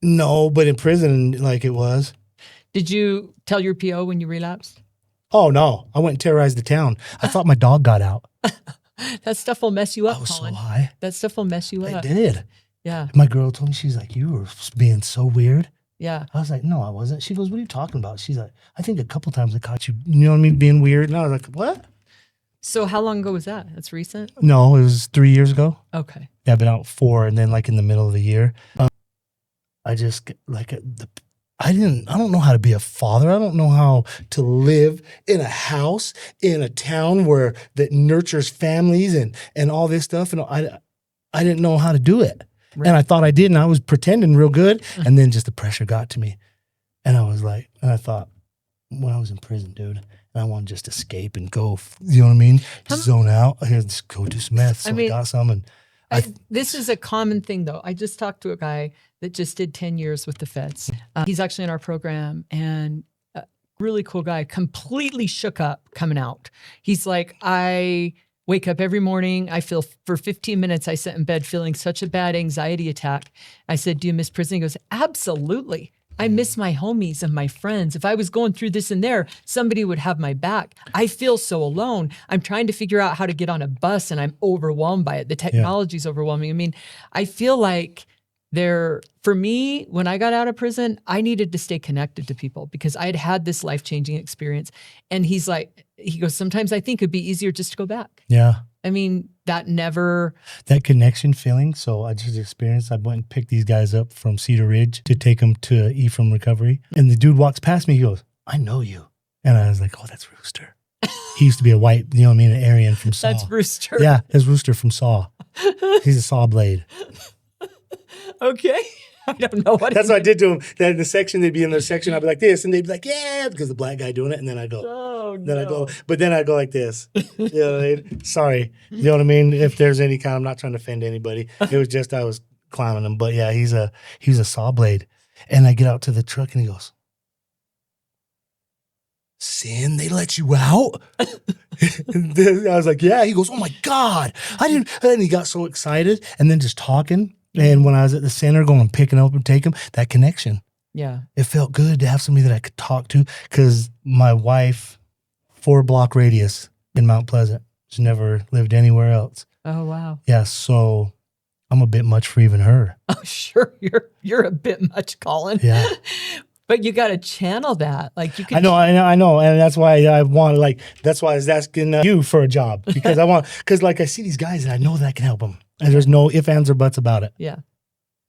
No, but in prison, like it was. Did you tell your PO when you relapsed? Oh, no. I went and terrorized the town. I thought my dog got out. That stuff will mess you up, I was Colin. so high. That stuff will mess you It up. did. Yeah. My girl told me, she's like, you were being so weird. Yeah. I was like, no, I wasn't. She goes, what are you talking about? She's like, I think a couple times I caught you, you know what I mean, being weird. And I was like, what? So how long ago was that? That's recent? No, it was 3 years ago. Okay. Yeah, I've been out 4, and then like in the middle of the year, I just like I don't know how to be a father. I don't know how to live in a house in a town where that nurtures families and all this stuff. And I didn't know how to do it. Right. And I thought I did, and I was pretending real good. And then just the pressure got to me. And I was like, and I thought, when I was in prison, dude, and I want to just escape and go, you know what I mean? Zone out. I had to go do some meth. So I got some. And this is a common thing, though. I just talked to a guy that just did 10 years with the feds. He's actually in our program, and a really cool guy, completely shook up coming out. He's like, I wake up every morning. I feel for 15 minutes, I sit in bed feeling such a bad anxiety attack. I said, do you miss prison? He goes, absolutely. I miss my homies and my friends. If I was going through this and there, somebody would have my back. I feel so alone. I'm trying to figure out how to get on a bus and I'm overwhelmed by it. The technology's overwhelming. I mean, I feel like for me, when I got out of prison, I needed to stay connected to people because I had had this life-changing experience. And he goes, sometimes I think it'd be easier just to go back. Yeah. I mean, that connection feeling. So I just experienced, I went and picked these guys up from Cedar Ridge to take them to Ephraim Recovery. And the dude walks past me, he goes, I know you. And I was like, oh, that's Rooster. He used to be a white, you know what I mean, an Aryan from Saw. That's Rooster. Yeah, that's Rooster from Saw. He's a saw blade. Okay. I don't know what That's what I did to him. Then in the section, they'd be in their section. I'd be like this, and they'd be like, yeah, because the black guy doing it. And then I go, but then I go like this. You know what I mean? Sorry. You know what I mean? If there's any kind, I'm not trying to offend anybody. It was just, I was clowning him. But yeah, he was a saw blade. And I get out to the truck and he goes, Sin, they let you out? And then I was like, yeah. He goes, oh my God. I didn't. And he got so excited. And then just talking. And when I was at the center going and picking up and taking that connection. Yeah. It felt good to have somebody that I could talk to because my wife, 4-block radius in Mount Pleasant. She's never lived anywhere else. Oh, wow. Yeah, so I'm a bit much for even her. Oh, sure. You're a bit much, Colin. Yeah. But you got to channel that. Like you can. I know. And that's why I want, that's why I was asking you for a job because I see these guys and I know that I can help them. And there's no ifs, ands, or buts about it. Yeah.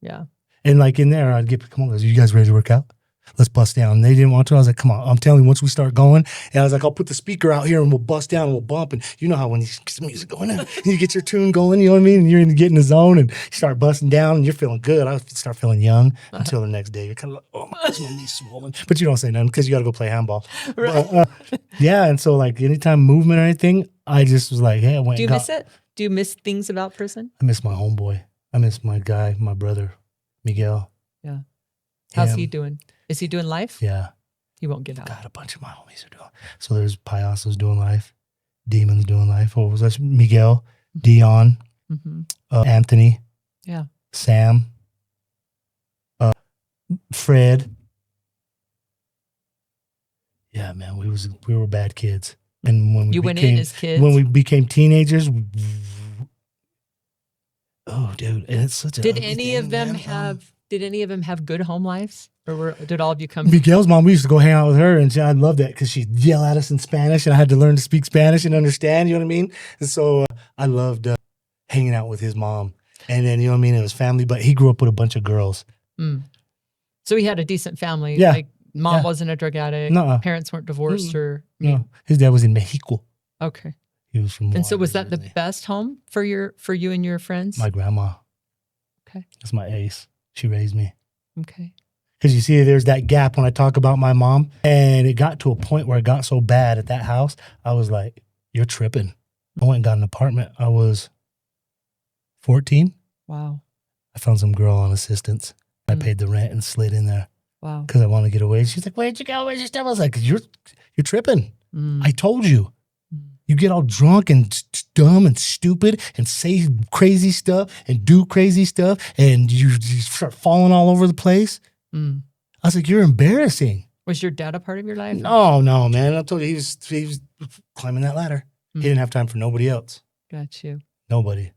Yeah. And like in there, I'd come on, guys, you guys ready to work out? Let's bust down. And they didn't want to. I was like, come on. I'm telling you, once we start going, and I was like, I'll put the speaker out here and we'll bust down and we'll bump. And you know how when you get some music going and you get your tune going, you know what I mean? And you're getting the zone and you start busting down and you're feeling good. I start feeling young until the next day. You're kind of like, oh my gosh, my knees swollen. But you don't say nothing because you got to go play handball. Right. But, yeah. And so like anytime movement or anything, I just was like, hey, I went. Do you miss it? Do you miss things about prison? I miss my homeboy. I miss my guy, my brother, Miguel. Yeah. How's he doing? Is he doing life? Yeah. He won't get out. God, a bunch of my homies are doing. So there's Payaso's doing life. demons doing life. What was that? Miguel, Dion, Anthony, Yeah. Sam, Fred. Yeah, man, we were bad kids. And when we went in as kids. When we became teenagers, oh, dude, and it's such a Did any of them have good home lives, or did all of you come? Miguel's mom, we used to go hang out with her, and I loved that because she'd yell at us in Spanish, and I had to learn to speak Spanish and understand. You know what I mean? And so I loved hanging out with his mom, and then you know what I mean. It was family, but he grew up with a bunch of girls. So he had a decent family. Yeah. Like mom wasn't a drug addict. Nuh-uh. Parents weren't divorced or. No, his dad was in Mexico. Okay. He was from. And so was that the best home for you and your friends? My grandma. Okay. That's my ace. She raised me. Okay. Because you see, there's that gap when I talk about my mom, and it got to a point where it got so bad at that house. I was like, "You're tripping." I went and got an apartment. I was 14. Wow. I found some girl on assistance. I paid the rent and slid in there. Wow. Because I wanted to get away. She's like, "Where'd you go? Where's your stuff?" I was like, "You're tripping. I told you. You get all drunk and dumb and stupid and say crazy stuff and do crazy stuff and you start falling all over the place." I was like, "You're embarrassing." Was your dad a part of your life? No, man. I told you he was climbing that ladder. He didn't have time for nobody else. Got you. Nobody.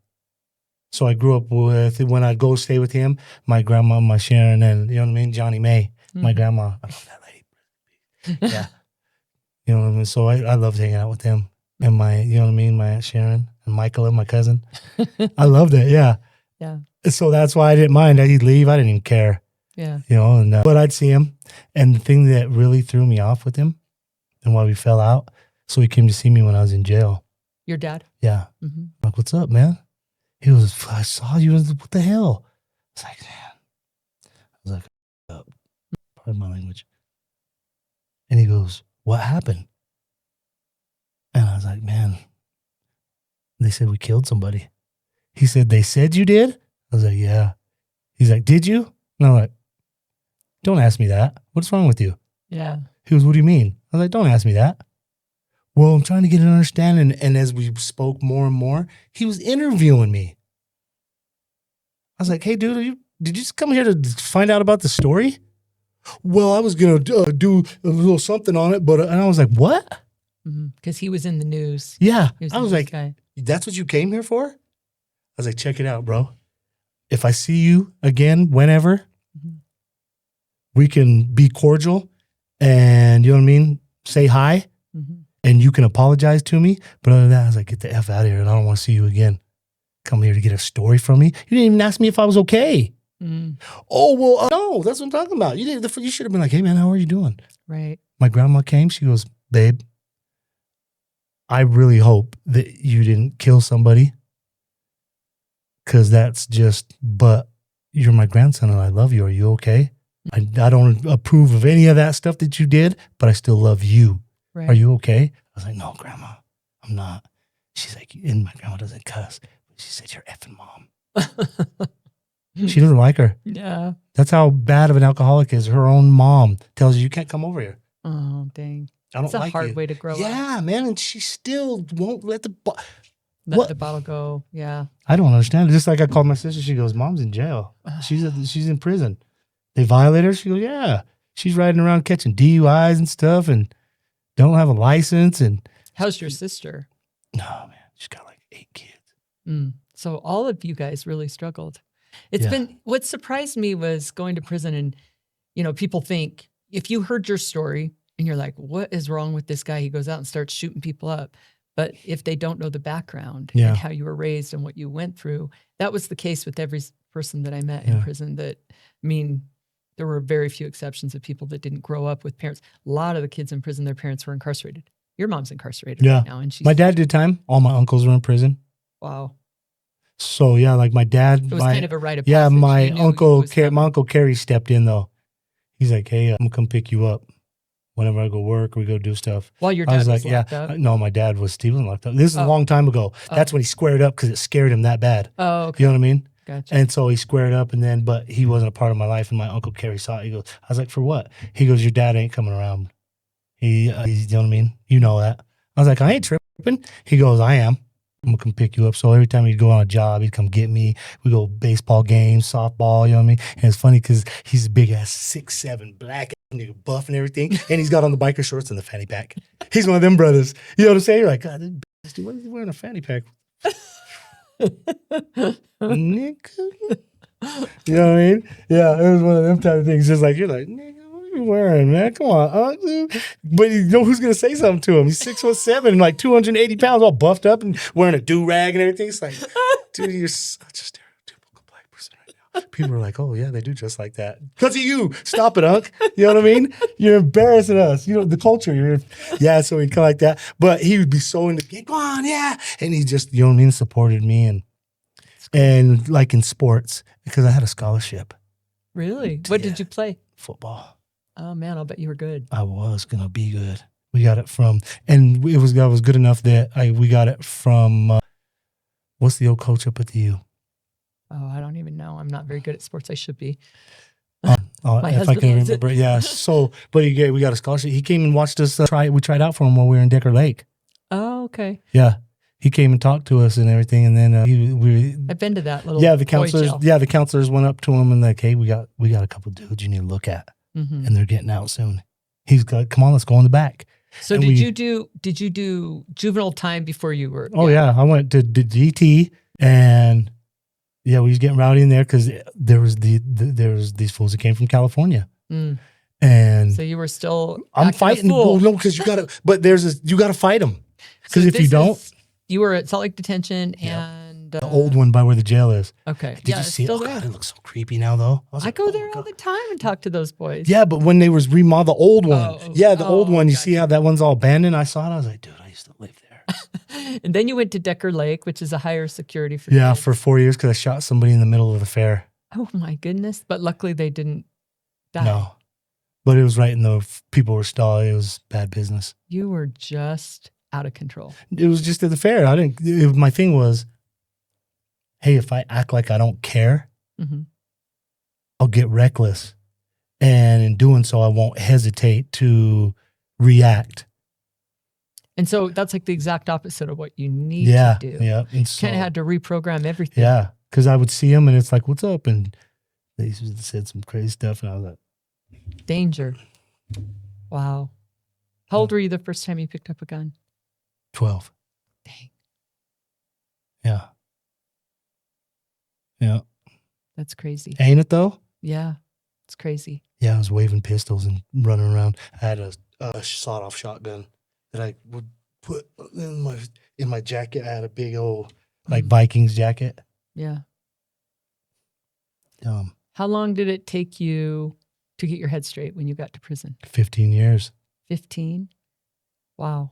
So I grew up with, when I'd go stay with him, my grandma, my Sharon, and you know what I mean, Johnny May, my grandma. I love that lady. Yeah. You know what I mean? So I loved hanging out with them. And my, you know what I mean, my Aunt Sharon and Michaela, my cousin. I loved it, yeah. Yeah. So that's why I didn't mind. He'd leave. I didn't even care. Yeah. You know, and but I'd see him. And the thing that really threw me off with him and why we fell out, so he came to see me when I was in jail. Your dad? Yeah. I'm like, "What's up, man?" He was, "I saw you. What the hell?" I was like, "Man." I was like, pardon my language. And he goes, "What happened?" And I was like, "Man, they said we killed somebody." He said, "They said you did?" I was like, "Yeah." He's like, "Did you?" And I'm like, "Don't ask me that. What's wrong with you?" Yeah. He goes, "What do you mean?" I was like, "Don't ask me that." "Well, I'm trying to get an understanding." And as we spoke more and more, he was interviewing me. I was like, "Hey, dude, did you just come here to find out about the story?" "Well, I was going to do a little something on it, but," and I was like, "What?" Because he was in the news. Yeah. He was I was like, "That's what you came here for?" I was like, "Check it out, bro. If I see you again, whenever, we can be cordial and, you know what I mean, say hi, and you can apologize to me. But other than that," I was like, "Get the F out of here, and I don't want to see you again. Come here to get a story from me. You didn't even ask me if I was okay." "Oh, well, no, that's what I'm talking about. You should have been like, 'Hey, man, how are you doing?'" Right. My grandma came. She goes, "Babe, I really hope that you didn't kill somebody, because but you're my grandson and I love you. Are you okay? I don't approve of any of that stuff that you did, but I still love you. Right. Are you okay?" I was like, "No, Grandma, I'm not." She's like, and my grandma doesn't cuss. She said, "You're effing mom." She doesn't like her. Yeah. That's how bad of an alcoholic is. Her own mom tells you can't come over here. Oh, dang. I don't It's a like hard you. way to grow up. Yeah, man. And she still won't let the Let the bottle go. Yeah. I don't understand. Just like I called my sister, she goes, "Mom's in jail. She's in prison. They violate her." She goes, "Yeah. She's riding around catching DUIs and stuff and don't have a license." And how's your sister? no, man. She's got like 8 kids. So all of you guys really struggled. What surprised me was going to prison, and, you know, people think if you heard your story and you're like, "What is wrong with this guy? He goes out and starts shooting people up." But if they don't know the background and how you were raised and what you went through, that was the case with every person that I met in prison. There were very few exceptions of people that didn't grow up with parents. A lot of the kids in prison, their parents were incarcerated. Your mom's incarcerated right now. And my dad did time. All my uncles were in prison. Wow. So yeah, like my dad. It was kind of a rite of passage. Yeah, my uncle Kerry stepped in though. He's like, "Hey, I'm gonna come pick you up whenever I go work or we go do stuff." While your dad was locked up? No, my dad was locked up. This is a long time ago. That's when he squared up because it scared him that bad. Oh, okay. You know what I mean? Gotcha. And so he squared up, but he wasn't a part of my life. And my uncle Kerry saw it. He goes, I was like, "For what?" He goes, "Your dad ain't coming around. You know what I mean? You know that." I was like, "I ain't tripping. He goes, I am. I'm going to come pick you up. So every time he'd go on a job, he'd come get me. We go baseball games, softball, you know what I mean? And it's funny because he's a big ass 6'7", black nigga, buff and everything. And he's got on the biker shorts and the fanny pack. He's one of them brothers. You know what I'm saying? You're like, God, this dude, what is he wearing a fanny pack? Nigga. You know what I mean? Yeah, it was one of them type of things. Just like, you're like, nigga, what are you wearing, man? Come on, dude. But you know who's going to say something to him? He's 6'7", like 280 pounds, all buffed up and wearing a do-rag and everything. It's like, dude, you're such a stereotypical black person right now. People are like, oh, yeah, they do just like that. Because of you. Stop it, Unc. You know what I mean? You're embarrassing us. You know, the culture. Yeah, so he'd come like that. But he would be so into the game. Go on, yeah. And he just, you know what I mean, supported me. And like in sports, because I had a scholarship. Really? What did you play? Football. Oh, man, I'll bet you were good. I was going to be good. We got it from, and I was good enough that we got it from, what's the old coach up at the U? Oh, I don't even know. I'm not very good at sports. I should be. My if I can remember. Yeah. So, but we got a scholarship. He came and watched us we tried out for him while we were in Decker Lake. Oh, okay. Yeah. He came and talked to us and everything, and then I've been to that little the counselors. Yeah, the counselors went up to him and like, hey, we got a couple dudes you need to look at, and they're getting out soon. He's like, come on, let's go in the back. So and did you do juvenile time before you were? Oh yeah, I went to DT, and yeah, we was getting rowdy in there because there was these fools that came from California, and so you were still. I'm fighting. Well, no, because you gotta fight them because if you don't. You were at Salt Lake Detention and... the old one by where the jail is. Okay. Did you see it? Oh, God, it looks so creepy now, though. I go there all the time and talk to those boys. Yeah, but when they was remodeled, the old one. The old one, you see how that one's all abandoned? I saw it. I was like, dude, I used to live there. And then you went to Decker Lake, which is a higher security for kids. For 4 years because I shot somebody in the middle of the fair. Oh, my goodness. But luckily they didn't die. No. But it was right in the... People were stalling. It was bad business. You were just... out of control. It was just at the fair. My thing was, hey, if I act like I don't care, I'll get reckless. And in doing so, I won't hesitate to react. And so that's like the exact opposite of what you need to do. Yeah. And kind of had to reprogram everything. Yeah. Because I would see them and it's like, what's up? And they said some crazy stuff. And I was like, danger. Wow. How old were you the first time you picked up a gun? 12. Dang. Yeah. Yeah. That's crazy. Ain't it though? Yeah. It's crazy. Yeah, I was waving pistols and running around. I had a sawed-off shotgun that I would put in my jacket. I had a big old Vikings jacket. Yeah. How long did it take you to get your head straight when you got to prison? 15 years. 15? Wow.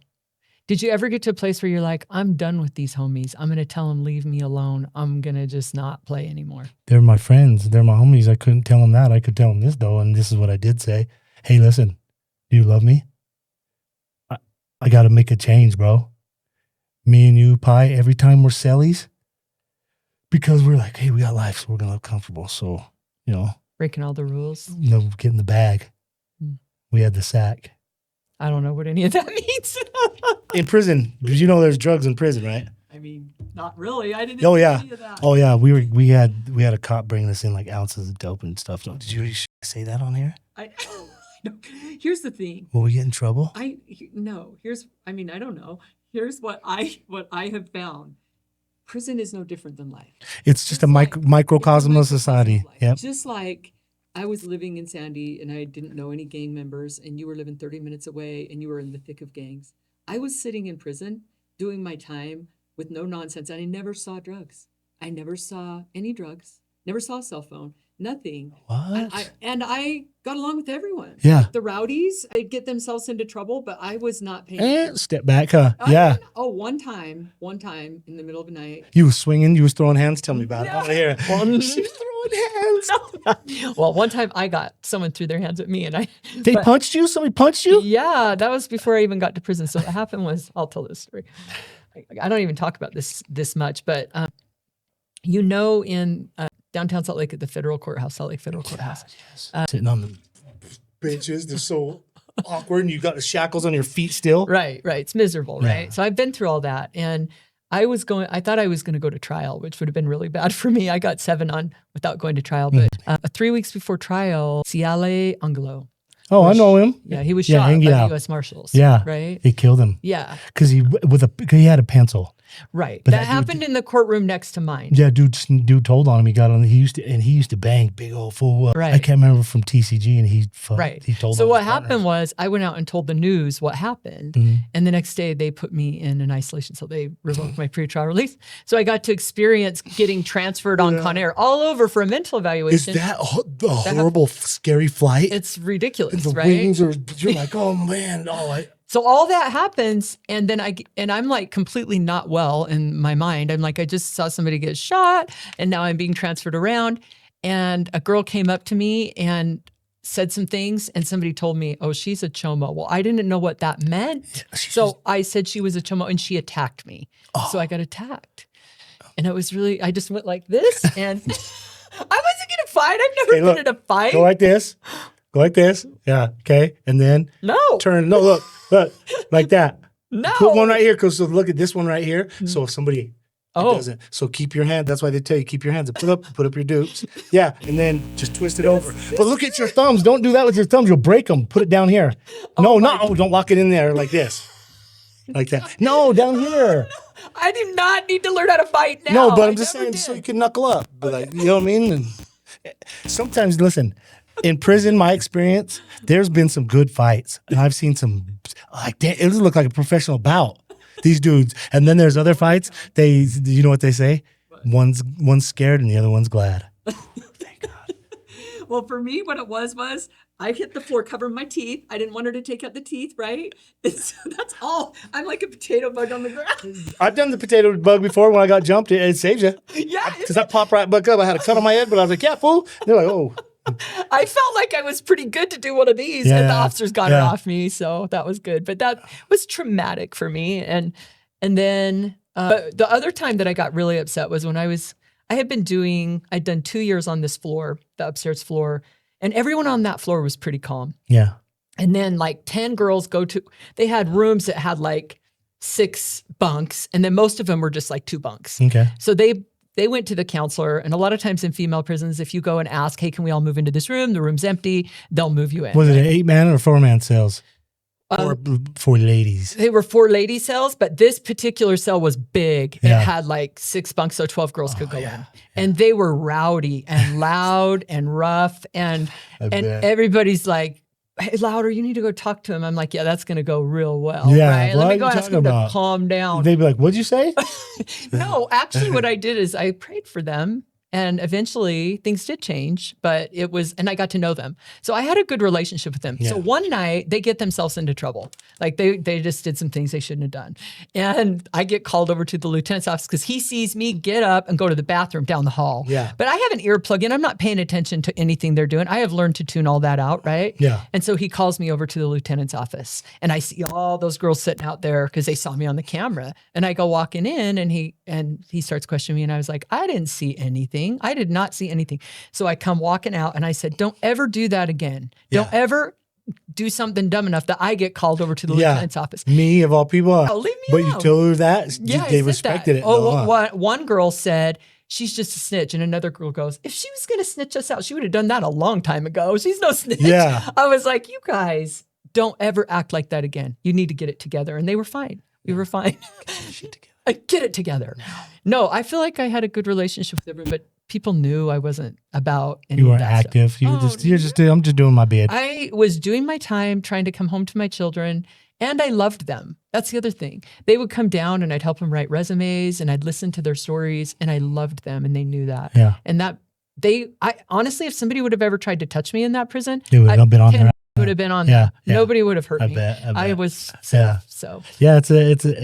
Did you ever get to a place where you're like, I'm done with these homies. I'm going to tell them, leave me alone. I'm going to just not play anymore. They're my friends. They're my homies. I couldn't tell them that. I could tell them this, though. And this is what I did say. Hey, listen, do you love me? I got to make a change, bro. Me and you, Pi, every time we're sellies, because we're like, hey, we got life, so we're going to live comfortable. So, breaking all the rules. Get in the bag. We had the sack. I don't know what any of that means. In prison, because there's drugs in prison, right? I mean, not really. I didn't know any of that. Oh yeah, we had a cop bringing us in like ounces of dope and stuff. Did you say that on here? Here's the thing. Will we get in trouble? I don't know. Here's what I have found. Prison is no different than life. It's just a microcosm of society. Yep. Just like I was living in Sandy and I didn't know any gang members and you were living 30 minutes away and you were in the thick of gangs. I was sitting in prison doing my time with no nonsense and I never saw drugs. I never saw any drugs, never saw a cell phone, nothing. What? And I got along with everyone. Yeah. The rowdies, they'd get themselves into trouble, but I was not paying attention. Step back, huh? Yeah. One time in the middle of the night. You was swinging, you was throwing hands. Tell me about it. I want to hear it. She was throwing hands. No. Well, one time I got someone threw their hands at me and They punched you? Somebody punched you? Yeah, that was before I even got to prison. So what happened was, I'll tell this story. I don't even talk about this much, but in downtown Salt Lake at the Salt Lake Federal Courthouse. Yes. Sitting on the benches, they're so awkward and you got the shackles on your feet still. Right. It's miserable, right? Yeah. So I've been through all that. And I thought I was going to go to trial, which would have been really bad for me. I got 7 on without going to trial. But 3 weeks before trial, Ciale Angelo. Oh, I know him. Yeah, he was shot by the U.S. Marshals. Yeah. Right? They killed him. Yeah. Because he had a pencil. Right. But that happened in the courtroom next to mine. Yeah, dude told on him. He got on. He used to bang big old fool. Right. I can't remember from TCG, and he told. So what happened was I went out and told the news what happened, and the next day they put me in an isolation. So they revoked my pretrial release. So I got to experience getting transferred on Conair all over for a mental evaluation. Is that a horrible, scary flight? It's ridiculous, the right? wings are. You're like, oh man, So all that happens, and then I'm like completely not well in my mind. I'm like, I just saw somebody get shot, and now I'm being transferred around. And a girl came up to me and said some things, and somebody told me, oh, she's a chomo. Well, I didn't know what that meant. So I said she was a chomo, and she attacked me. Oh. So I got attacked. And it was really, I just went like this, and I wasn't going to fight. I've never been in a fight. Go like this. Go like this. Yeah. Okay. And then turn. No, look, like that. No. Put one right here. Because look at this one right here. So if somebody doesn't. So keep your hand. That's why they tell you keep your hands up. Put up your dupes. Yeah. And then just twist it over. But look at your thumbs. Don't do that with your thumbs. You'll break them. Put it down here. Don't lock it in there like this. Like that. No, down here. I do not need to learn how to fight now. No, but I'm just saying so you can knuckle up. But you know what I mean? And sometimes, listen. In prison, my experience, there's been some good fights. And I've seen some, like, it doesn't look like a professional bout, these dudes. And then there's other fights, you know what they say? One's scared and the other one's glad. Thank God. Well, for me, what it was I hit the floor covering my teeth. I didn't want her to take out the teeth, right? And so that's all. I'm like a potato bug on the ground. I've done the potato bug before when I got jumped. It saves you. Yeah. Because I popped right back up. I had a cut on my head, but I was like, yeah, fool. They're like, oh. I felt like I was pretty good to do one of these, and the officers got it off me, so that was good. But that was traumatic for me. And then the other time that I got really upset was when I'd done 2 years on this floor, the upstairs floor, and everyone on that floor was pretty calm. Yeah. And then like 10 girls they had rooms that had like 6 bunks, and then most of them were just like 2 bunks. Okay. So they went to the counselor, and a lot of times in female prisons, if you go and ask, hey, can we all move into this room? The room's empty. They'll move you in. Was it an 8-man or 4-man cells? Or 4 ladies? They were 4 lady cells, but this particular cell was big. Yeah. It had like 6 bunks, so 12 girls could go in. And they were rowdy and loud and rough. And everybody's like, hey, Louder, you need to go talk to him. I'm like, yeah, that's going to go real well. Yeah, right? Let me go ask him to calm down. They'd be like, what'd you say? No, actually what I did is I prayed for them. And eventually things did change, but and I got to know them. So I had a good relationship with them. Yeah. So one night they get themselves into trouble. Like they just did some things they shouldn't have done. And I get called over to the lieutenant's office because he sees me get up and go to the bathroom down the hall. Yeah. But I have an earplug in. I'm not paying attention to anything they're doing. I have learned to tune all that out, right? Yeah. And so he calls me over to the lieutenant's office, and I see all those girls sitting out there because they saw me on the camera. And I go walking in, and he starts questioning me, and I was like, I didn't see anything. I did not see anything. So I come walking out, and I said, don't ever do that again. Yeah. Don't ever do something dumb enough that I get called over to the lieutenant's office. Me, of all people. Oh, leave me alone. But you told her that? Yeah, they respected that. it. Though, one girl said, she's just a snitch. And another girl goes, if she was going to snitch us out, she would have done that a long time ago. She's no snitch. Yeah. I was like, you guys, don't ever act like that again. You need to get it together. And they were fine. We were fine. Get it together. No, I feel like I had a good relationship with everyone, but people knew I wasn't about any You of were that active. stuff. I'm just doing my bid. I was doing my time trying to come home to my children, and I loved them. That's the other thing. They would come down, and I'd help them write resumes, and I'd listen to their stories, and I loved them, and they knew that. Yeah. And I honestly, if somebody would have ever tried to touch me in that prison, it would have been on there. Would have been on there. Yeah. Nobody would have hurt me. I bet. I was safe. So. Yeah,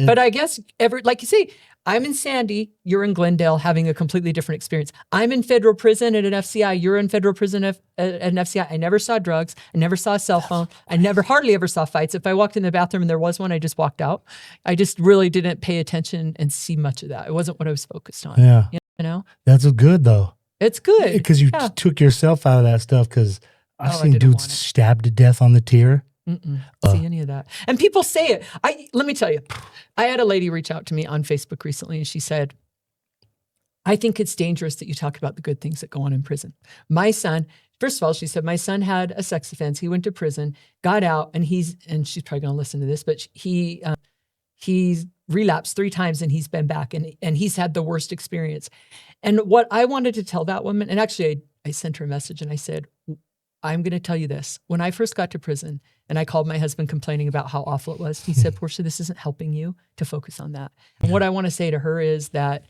But I guess like you say, I'm in Sandy, you're in Glendale, having a completely different experience. I'm in federal prison at an FCI, you're in federal prison at an FCI. I never saw drugs. I never saw a cell phone. I hardly ever saw fights. If I walked in the bathroom and there was one, I just walked out. I just really didn't pay attention and see much of that. It wasn't what I was focused on. Yeah. You know? That's good though. It's good. Because you took yourself out of that stuff because I've seen dudes stabbed to death on the tier. See any of that. And people say it. Let me tell you, I had a lady reach out to me on Facebook recently, and she said, I think it's dangerous that you talk about the good things that go on in prison. My son, first of all, she said, my son had a sex offense. He went to prison, got out, and she's probably going to listen to this, but he's relapsed 3 times and he's been back and he's had the worst experience. And what I wanted to tell that woman, and actually I sent her a message and I said, I'm going to tell you this. When I first got to prison and I called my husband complaining about how awful it was, he said, Portia, this isn't helping you to focus on that. And what I want to say to her is that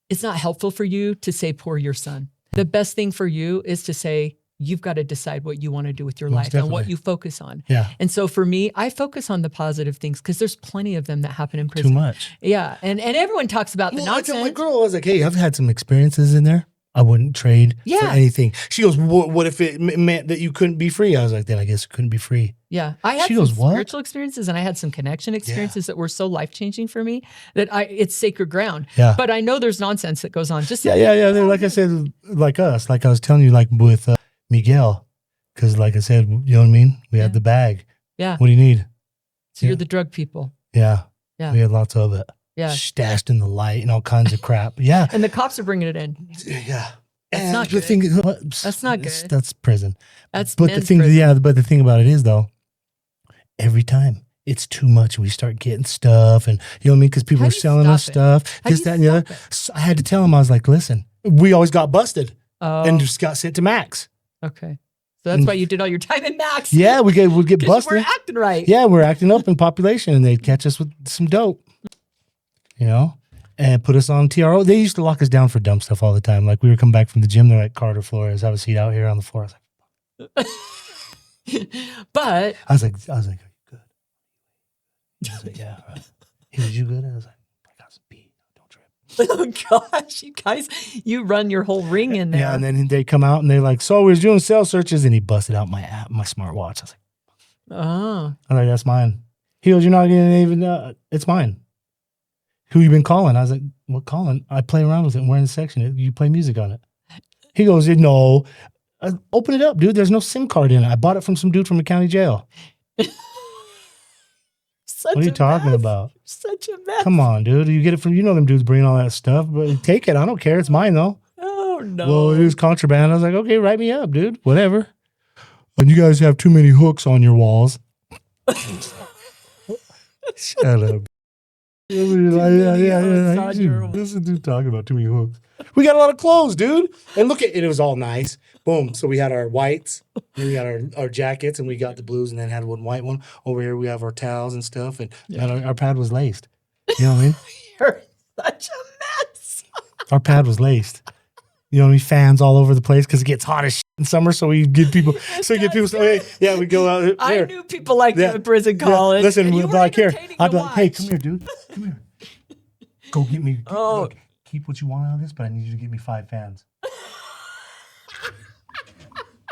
it's not helpful for you to say, poor your son. The best thing for you is to say, you've got to decide what you want to do with your life and what you focus on. Yeah. And so for me, I focus on the positive things because there's plenty of them that happen in prison. Too much. Yeah. And everyone talks about the nonsense. I told my girl, I was like, hey, I've had some experiences in there. I wouldn't trade for anything. She goes, what if it meant that you couldn't be free? I was like, then I guess it couldn't be free. Yeah. I had some spiritual experiences and I had some connection experiences that were so life-changing for me that it's sacred ground. Yeah. But I know there's nonsense that goes on. Just Like I said, like us, like I was telling you, like with Miguel, because like I said, you know what I mean? We had the bag. Yeah. What do you need? So you're the drug people. Yeah. Yeah. We had lots of it. Yeah. Stashed in the light and all kinds of crap. Yeah. And the cops are bringing it in. Yeah. That's not the good. thing, That's not good. That's prison. That's but the thing, prison. But the thing about it is though, every time it's too much, we start getting stuff, and you know what I mean? Because people are selling us stuff, this, that, and the other. So I had to tell them, I was like, listen, we always got busted and just got sent to max. Okay. So that's why you did all your time in max. Yeah, we'd get busted. We're acting right. Yeah, we're acting up in population, and they'd catch us with some dope, you know, and put us on TRO. They used to lock us down for dumb stuff all the time. Like we were coming back from the gym, they're like, Carter Flores, have a seat out here on the floor. I was like, but I was like, are you good? He was like, yeah. Right. He was, you good? I was like, I got some pee. Don't trip. Oh gosh, you guys, you run your whole ring in there. Yeah, and then they come out and they're like, so we're doing cell searches, and he busted out my smartwatch. I was like, oh. I was like, that's mine. He goes, you're not gonna even, it's mine. Who you been calling? I was like, well, Colin, I play around with it and we're in the section. You play music on it. He goes, no. Open it up, dude. There's no SIM card in it. I bought it from some dude from the county jail. What are you talking about? Such a mess. Come on, dude. You get it from, them dudes bringing all that stuff, but take it. I don't care. It's mine, though. Oh, no. Well, it was contraband. I was like, okay, write me up, dude. Whatever. And you guys have too many hooks on your walls. Shut up. This is dude talking about too many hooks. We got a lot of clothes, dude. And look at it. It was all nice. Boom. So we had our whites, and we got our jackets, and we got the blues, and then had one white one. Over here, we have our towels and stuff, and our pad was laced. You know what I mean? You're such a mess. Our pad was laced. You know what I mean? Fans all over the place because it gets hot as shit in summer. So we give people, hey, yeah, we go out. I knew people like you in prison, Colin. Yeah. Listen, we'd be like, here. I'd be like, hey, come here, dude. Come here. Go get me. Look, keep what you want out of this, but I need you to give me 5 fans.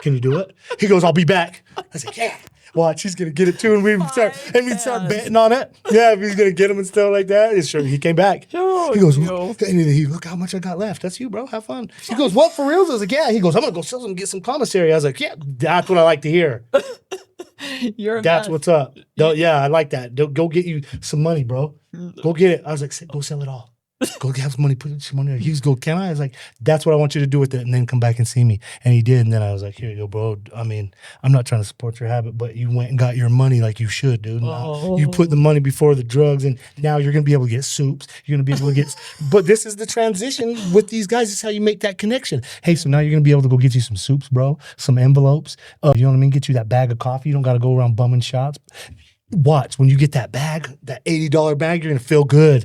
Can you do it? He goes, I'll be back. I was like, yeah. Watch, he's gonna get it too, and we'd start betting on it. Yeah, if he's gonna get him and stuff like that. And sure, he came back. Oh, he goes, look how much I got left. That's you, bro. Have fun. He goes, what, for real? I was like, yeah. He goes, I'm gonna go sell some, get some commissary. I was like, yeah, that's what I like to hear. That's what's up. Yeah, I like that. Go get you some money, bro. Go get it. I was like, go sell it all. Go have some money, put some money. He goes, can I? I was like, that's what I want you to do with it, and then come back and see me. And he did, and then I was like, here you go, bro. I mean, I'm not trying to support your habit, but you went and got your money like you should, dude. You put the money before the drugs, and now you're going to be able to get soups. You're going to be able to get, but this is the transition with these guys. This is how you make that connection. Hey, so now you're going to be able to go get you some soups, bro, some envelopes. You know what I mean? Get you that bag of coffee. You don't got to go around bumming shots. Watch, when you get that bag, that $80 bag, you're going to feel good.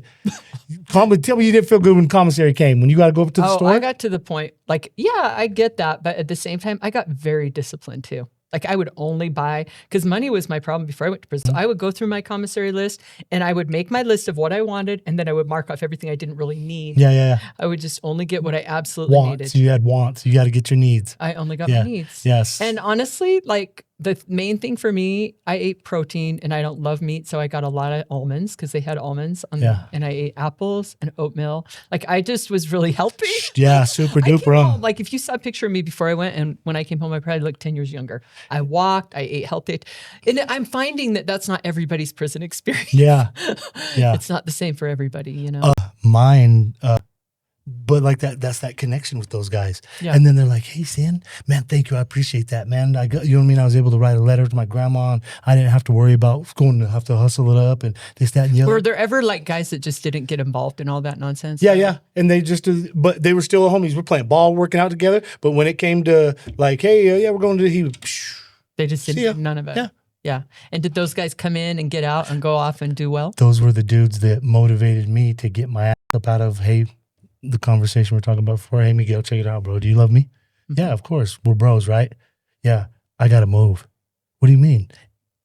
Tell me you didn't feel good when commissary came, when you got to go up to the store? I got to the point, like, yeah, I get that. But at the same time, I got very disciplined too. Like I would only buy, because money was my problem before I went to prison. So I would go through my commissary list and I would make my list of what I wanted. And then I would mark off everything I didn't really need. Yeah. I would just only get what I absolutely needed. You had wants. You got to get your needs. I only got my needs. Yes. And honestly, like, the main thing for me, I ate protein and I don't love meat. So I got a lot of almonds because they had almonds on and I ate apples and oatmeal. Like I just was really healthy. Yeah, super I came duper. home, like if you saw a picture of me before I went and when I came home, I probably looked 10 years younger. I walked, I ate healthy. And I'm finding that that's not everybody's prison experience. Yeah. Yeah. It's not the same for everybody, you know? Mine, but like that's that connection with those guys. Yeah. And then they're like, hey, Sin, man, thank you. I appreciate that, man. I got, you know what I mean? I was able to write a letter to my grandma and I didn't have to worry about going to have to hustle it up and this, that, and the other. Were there ever like guys that just didn't get involved in all that nonsense? Yeah, yeah. And they just, but they were still homies. We're playing ball, working out together. But when it came to like, hey, yeah, we're going to, they just didn't, none of it. Yeah. Yeah. And did those guys come in and get out and go off and do well? Those were the dudes that motivated me to get my ass up out of, hey, the conversation we're talking about before. Hey, Miguel, check it out, bro. Do you love me? Mm-hmm. Yeah, of course. We're bros, right? Yeah. I got to move. What do you mean?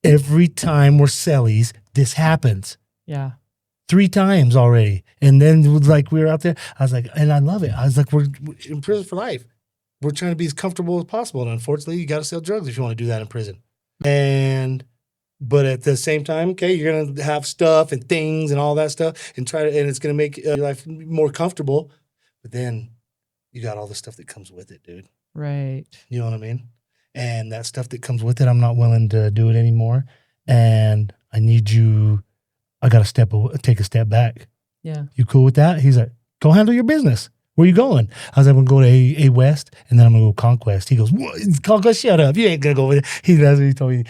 Every time we're cellies, this happens. Yeah. 3 times already. And then like we were out there, I was like, and I love it. I was like, we're in prison for life. We're trying to be as comfortable as possible. And unfortunately, you got to sell drugs if you want to do that in prison. But at the same time, okay, you're going to have stuff and things and all that stuff and it's going to make your life more comfortable. But then you got all the stuff that comes with it, dude. Right. You know what I mean? And that stuff that comes with it, I'm not willing to do it anymore. And I got to take a step back. Yeah. You cool with that? He's like, go handle your business. Where you going? I was like, I'm going to go to A West and then I'm going to go Conquest. He goes, what? Conquest, shut up. You ain't going to go over there. That's what he told me.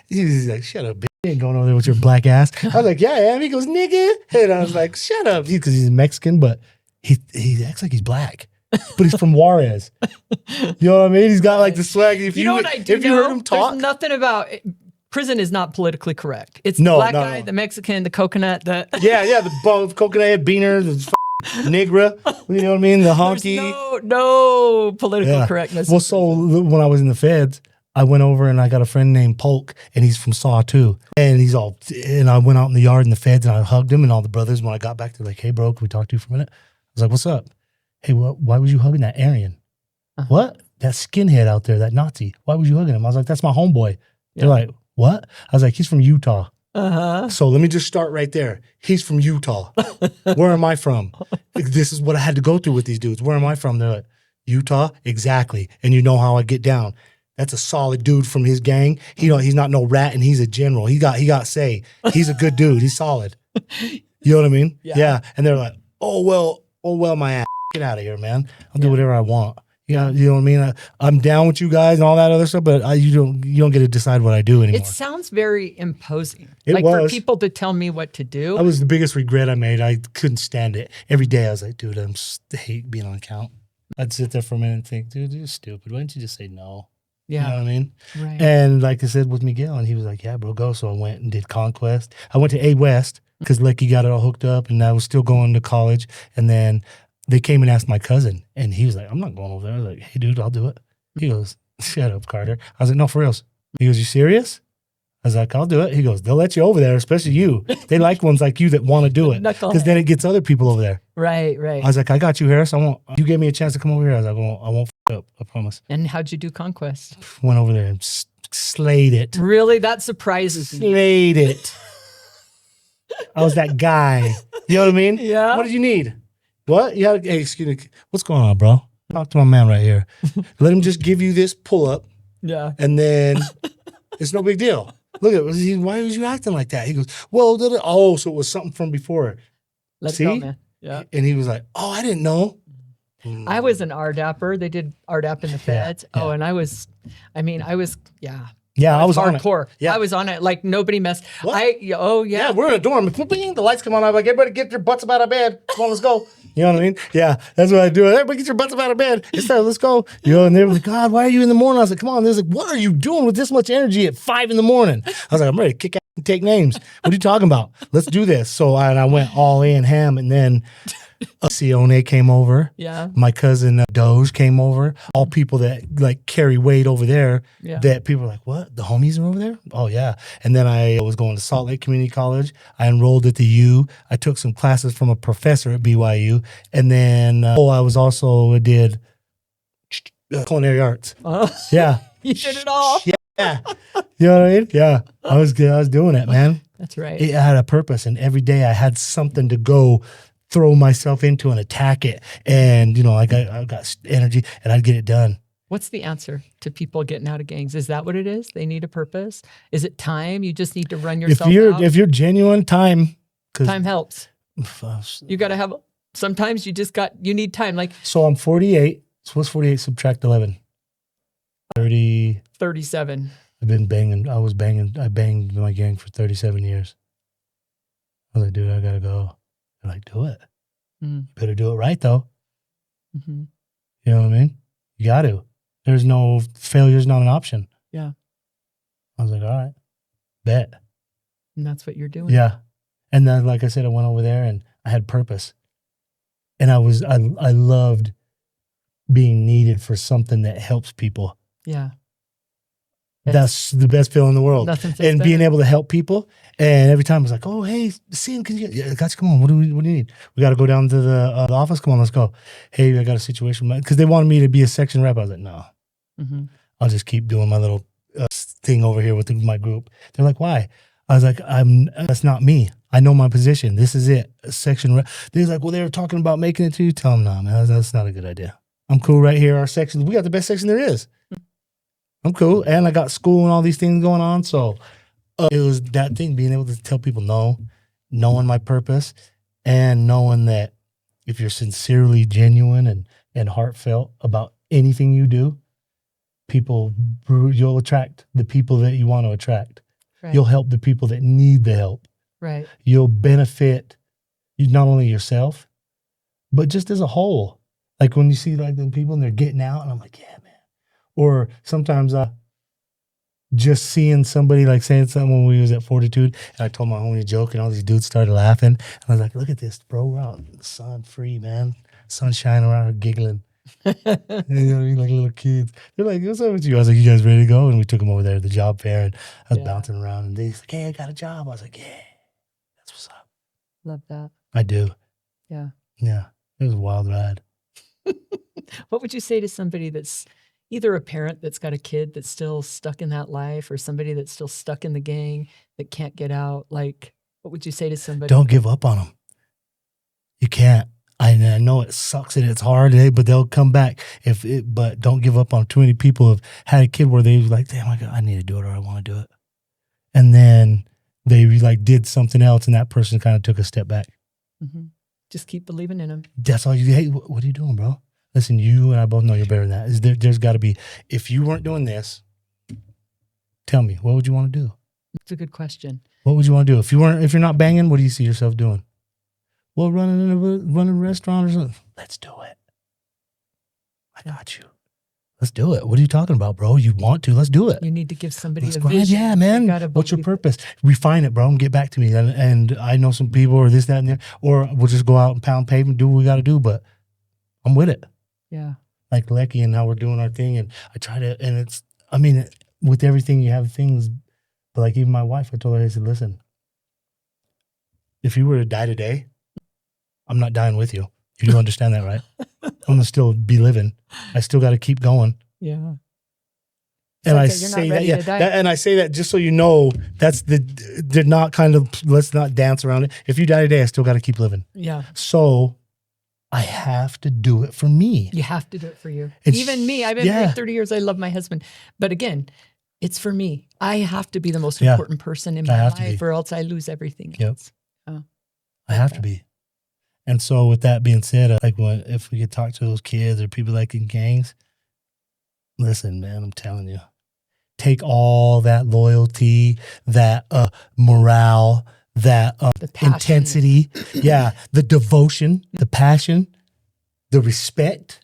He's like, shut up, bitch. You ain't going over there with your black ass. I was like, yeah, I am. He goes, nigga. And I was like, shut up. Because he's Mexican, but he acts like he's black. But he's from Juarez. You know what I mean? He's got like the swag. If you know what I do, if you heard him talk. There's nothing about it. Prison is not politically correct. It's the black guy, the Mexican, the coconut, the the coconut head beaner, the Negra, you know what I mean? The honky. There's no political correctness. Well, so when I was in the feds, I went over and I got a friend named Polk, and he's from Saw too. And and I went out in the yard in the feds and I hugged him, and all the brothers, when I got back, they're like, hey, bro, can we talk to you for a minute? I was like, what's up? Hey, why was you hugging that Aryan? What? That skinhead out there, that Nazi. Why was you hugging him? I was like, that's my homeboy. They're like, what? I was like, he's from Utah. So let me just start right there. He's from Utah. Where am I from? This is what I had to go through with these dudes. Where am I from? They're like, Utah? Exactly. And you know how I get down. That's a solid dude from his gang. He's not no rat, and he's a general. He got say. He's a good dude. He's solid. You know what I mean? Yeah. And they're like, oh well, my ass. Get out of here, man. I'll do whatever I want. Yeah, you know what I mean? I'm down with you guys and all that other stuff, but you don't get to decide what I do anymore. It sounds very imposing. It was. For people to tell me what to do. That was the biggest regret I made. I couldn't stand it. Every day I was like, dude, I hate being on count. I'd sit there for a minute and think, dude, you're stupid. Why don't you just say no? Yeah. You know what I mean? Right. And like I said with Miguel, and he was like, yeah, bro, go. So I went and did Conquest. I went to A West because Lecky got it all hooked up, and I was still going to college. And then they came and asked my cousin, and he was like, I'm not going over there. I was like, hey, dude, I'll do it. He goes, shut up, Carter. I was like, no, for reals. He goes, you serious? I was like, I'll do it. He goes, they'll let you over there, especially you. They like ones like you that want to do it because then it gets other people over there. Right. I was like, I got you, Harris. You gave me a chance to come over here. I was like, I won't f up. I promise. And how'd you do Conquest? Went over there and slayed it. Really? That surprises me. Slayed it. I was that guy. You know what I mean? Yeah. What did you need? What? Hey, excuse me. What's going on, bro? Talk to my man right here. Let him just give you this pull up. Yeah. And then it's no big deal. Look at why was you acting like that? He goes, well, so it was something from before. Let's go, man. Yeah. And he was like, oh, I didn't know. I was an RDAPper. They did RDAP in the feds. Yeah. Oh, and I was Yeah, I was hardcore. On it. Yeah. I was on it. Like nobody messed. What? Yeah, we're in a dorm. The lights come on. I'm like, everybody get your butts up out of bed. Come on, let's go. You know what I mean? Yeah, that's what I do. Everybody get your butts up out of bed. Let's go. You know, and they were like, God, why are you in the morning? I was like, come on. They was like, what are you doing with this much energy at 5 a.m? I was like, I'm ready to kick ass and take names. What are you talking about? Let's do this. So I went all in ham, and then Sione came over. Yeah. My cousin Doge came over. All people that like carry weight over there. Yeah. That people are like, what? The homies are over there? Oh yeah. And then I was going to Salt Lake Community College. I enrolled at the U. I took some classes from a professor at BYU. And then I was also did culinary arts. Oh. Yeah. You did it all. Yeah. Yeah. You know what I mean? Yeah. I was doing it, man. That's right. It had a purpose, and every day I had something to go throw myself into and attack it. And, I got energy and I'd get it done. What's the answer to people getting out of gangs? Is that what it is? They need a purpose? Is it time? You just need to run yourself out? If you're genuine, time helps. You got to have, sometimes you need time. Like, so I'm 48. So what's 48 subtract 11? 37. I've been banging. I banged my gang for 37 years. I was like, dude, I got to go. They're like, do it. You better do it right, though. Mm-hmm. You know what I mean? You got to. There's no, failure's not an option. Yeah. I was like, all right, bet. And that's what you're doing. Yeah. And then, like I said, I went over there and I had purpose. And I loved being needed for something that helps people. Yeah. That's the best feeling in the world. Nothing feels and better. being able to help people. And every time I was like, oh, hey, Sam, yeah, guys, come on. What do you need? We got to go down to the office. Come on, let's go. Hey, I got a situation. Because they wanted me to be a section rep. I was like, no. Mm-hmm. I'll just keep doing my little thing over here with my group. They're like, why? I was like, that's not me. I know my position. This is it. A section rep. They're like, well, they were talking about making it to you. Tell them, no, man, that's not a good idea. I'm cool right here. Our section, we got the best section there is. I'm cool. And I got school and all these things going on. So it was that thing, being able to tell people no, knowing my purpose, and knowing that if you're sincerely genuine and heartfelt about anything you do, you'll attract the people that you want to attract. Right. You'll help the people that need the help. Right. You'll benefit not only yourself, but just as a whole. Like when you see like the people and they're getting out, and I'm like, yeah, man. Or sometimes just seeing somebody like saying something when we was at Fortitude, and I told my homie a joke, and all these dudes started laughing. And I was like, look at this, bro. We're out in the sun, free, man. Sun shining around, here giggling. You know what I mean? Like little kids. They're like, what's up with you? I was like, you guys ready to go? And we took them over there to the job fair, and I was bouncing around, and they was like, hey, I got a job. I was like, yeah, that's what's up. Love that. I do. Yeah. Yeah. It was a wild ride. What would you say to somebody that's either a parent that's got a kid that's still stuck in that life, or somebody that's still stuck in the gang that can't get out? Like, what would you say to somebody? Don't give up on them. You can't. I know it sucks and it's hard, but they'll come back. But don't give up on them. Too many people have had a kid where they was like, damn, I need to do it, or I want to do it. And then they like did something else, and that person kind of took a step back. Mm-hmm. Just keep believing in them. That's all you. Hey, what are you doing, bro? Listen, you and I both know you're better than that. There's got to be. If you weren't doing this, tell me, what would you want to do? That's a good question. What would you want to do if you're not banging? What do you see yourself doing? Well, running a restaurant or something. Let's do it. I got you. Let's do it. What are you talking about, bro? You want to? Let's do it. You need to give somebody Let's a grind. vision. Yeah, man. What's your purpose? Refine it, bro, and get back to me. And I know some people, or this, that, and there, or we'll just go out and pound pavement, do what we got to do. But I'm with it. Yeah. Like Lecky and how we're doing our thing, and I try to. And it's, I mean, with everything you have things, but like even my wife, I told her, I said, listen, if you were to die today, I'm not dying with you. You do understand that, right? I'm gonna still be living. I still got to keep going. Yeah. And I say that, yeah. And I say that just so you know, they're not kind of, let's not dance around it. If you die today, I still got to keep living. Yeah. So I have to do it for me. You have to do it for you. Even me, I've been married 30 years. I love my husband. But again, it's for me. I have to be the most important person in my life, or else I lose everything else. Oh, I have to be. And so with that being said, like if we could talk to those kids or people like in gangs, listen, man, I'm telling you, take all that loyalty, that morale, that intensity, the devotion, the passion, the respect,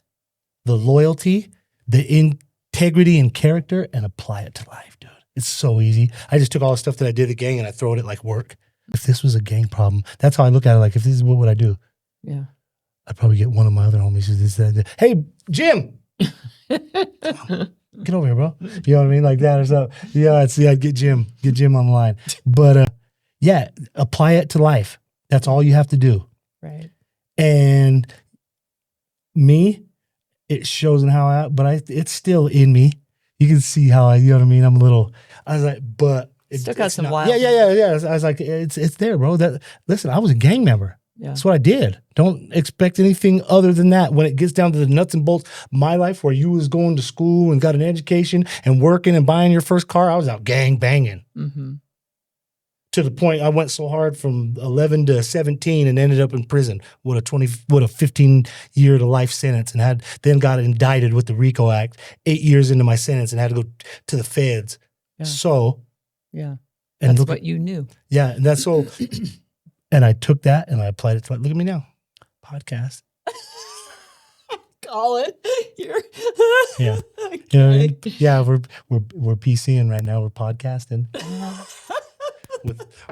the loyalty, the integrity and character, and apply it to life, dude. It's so easy. I just took all the stuff that I did at gang and I throw it at like work. If this was a gang problem, that's how I look at it. Like, if this is, what would I do? Yeah. I'd probably get one of my other homies who just said, hey, Jim, get over here, bro. You know what I mean? Like that or something. Yeah, I'd get Jim on the line. But apply it to life. That's all you have to do. Right. And me, it shows in how but it's still in me. You can see how you know what I mean? I'm a little, I was like, but. Still got some not, wild. Yeah. I was like, it's there, bro. Listen, I was a gang member. Yeah. That's what I did. Don't expect anything other than that. When it gets down to the nuts and bolts, my life where you was going to school and got an education and working and buying your first car, I was out gang banging. Mm-hmm. To the point I went so hard from 11 to 17 and ended up in prison with a 15-year to life sentence, and then got indicted with the RICO Act 8 years into my sentence and had to go to the feds. Yeah. So, yeah, and that's what you knew. Yeah, and that's so. And I took that and I applied it to, look at me now, podcast. Colin, you're yeah, okay. You know what I mean? Yeah, we're PCing right now. We're podcasting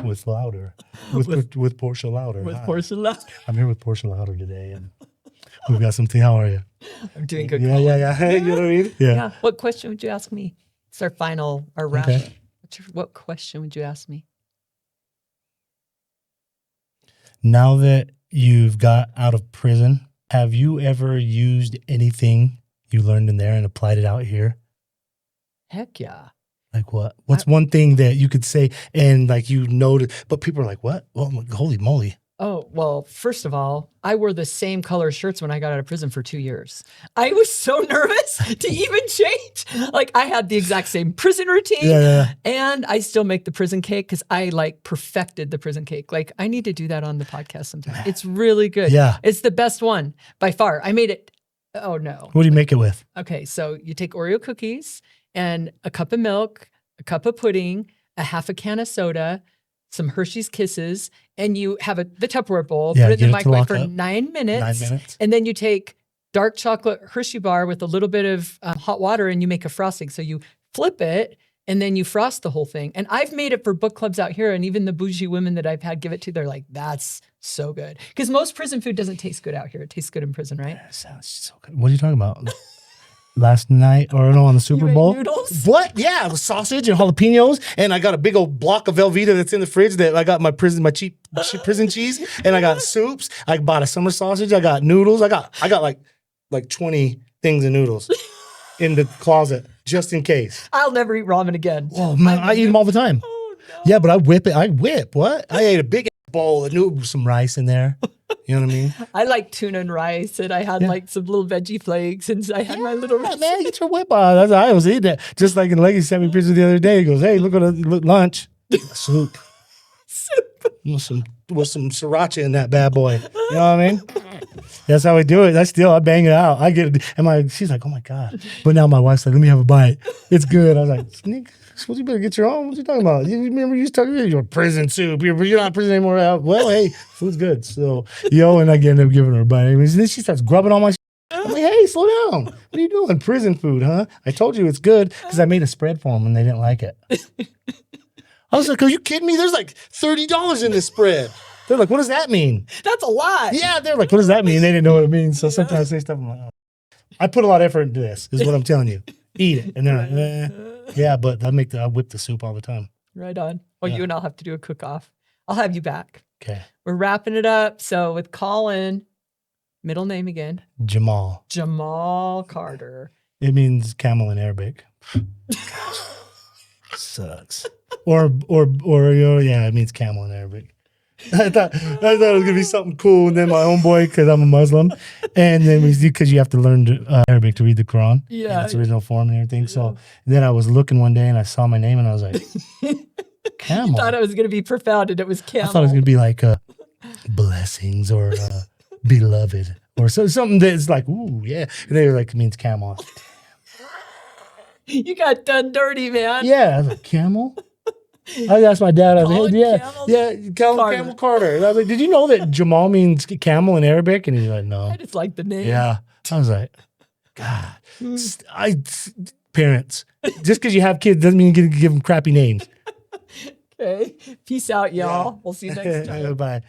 with Louder, with Portia Louder. With Portia Louder. I'm here with Portia Louder today, and we've got something. How are you? I'm doing good. Yeah. You know what I mean? Yeah. What question would you ask me? It's our wrap. Okay. What question would you ask me? Now that you've got out of prison, have you ever used anything you learned in there and applied it out here? Heck yeah. Like what? What's one thing that you could say and like you noted, but people are like, what? Well, holy moly. Oh, well, first of all, I wore the same color shirts when I got out of prison for 2 years. I was so nervous to even change. Like I had the exact same prison routine and I still make the prison cake because I like perfected the prison cake. Like I need to do that on the podcast sometime. It's really good. Yeah. It's the best one by far. I made it. Oh no. What do you make it with? Okay. So you take Oreo cookies and a cup of milk, a cup of pudding, a half a can of soda, some Hershey's Kisses, and you have the Tupperware bowl, put it in the microwave for 9 minutes. 9 minutes. And then you take dark chocolate Hershey bar with a little bit of hot water and you make a frosting. So you flip it and then you frost the whole thing. And I've made it for book clubs out here. And even the bougie women that I've had give it to, they're like, that's so good. Because most prison food doesn't taste good out here. It tastes good in prison, right? That sounds so good. What are you talking about? Last night, or no, on the Super Bowl. Noodles? What? Yeah, with sausage and jalapenos, and I got a big old block of Velveeta that's in the fridge that I got my cheap prison cheese, and I got soups. I bought a summer sausage. I got noodles. I got like 20 things of noodles in the closet just in case. I'll never eat ramen again. Oh man, I eat them all the time. Oh, no. Yeah, but I whip. What? I ate a big bowl of noodles, some rice in there. You know what I mean? I like tuna and rice, and I had like some little veggie flakes, and I had my little rice. Man, get your whip on. That's how I was eating that. Just like in Leggy sent me a picture the other day. He goes, hey, look at lunch. Soup. With some sriracha in that bad boy. You know what I mean? That's how we do it. I bang it out. I get it. And she's like, oh my God. But now my wife's like, let me have a bite. It's good. I was like, Sneak, you better get your own. What you talking about? You remember you was talking about your prison soup. You're not in prison anymore. Well, hey, food's good. So, and I end up giving her a bite. And then she starts grubbing on my I'm like, hey, slow down. What are you doing? Prison food, huh? I told you it's good because I made a spread for them and they didn't like it. I was like, are you kidding me? There's like $30 in this spread. They're like, what does that mean? That's a lot. Yeah, they're like, what does that mean? They didn't know what it means. So sometimes I say stuff, I'm like, oh. I put a lot of effort into this, is what I'm telling you. Eat it. And they're like, yeah, but I whip the soup all the time. Right on. Well, you and I'll have to do a cook-off. I'll have you back. Okay. We're wrapping it up. So with Colin, middle name again. Jamal Carter. It means camel in Arabic. Sucks. Or it means camel in Arabic. I thought it was gonna be something cool, and then my homeboy, because I'm a Muslim, and then because you have to learn Arabic to read the Quran, in its original form and everything. Yeah. So then I was looking one day and I saw my name and I was like, camel. You thought it was gonna be profound, and it was camel. I thought it was gonna be like blessings or beloved or something that's like, ooh yeah. And they were like, it means camel. You got done dirty, man. Yeah, I was like, camel. I asked my dad, I was like, hey, Camel Carter. And I was like, did you know that Jamal means camel in Arabic? And he's like, no. I just like the name. Yeah. I was like, God. Parents, just because you have kids doesn't mean you get to give them crappy names. Okay. Peace out, y'all. We'll see you next time. Bye.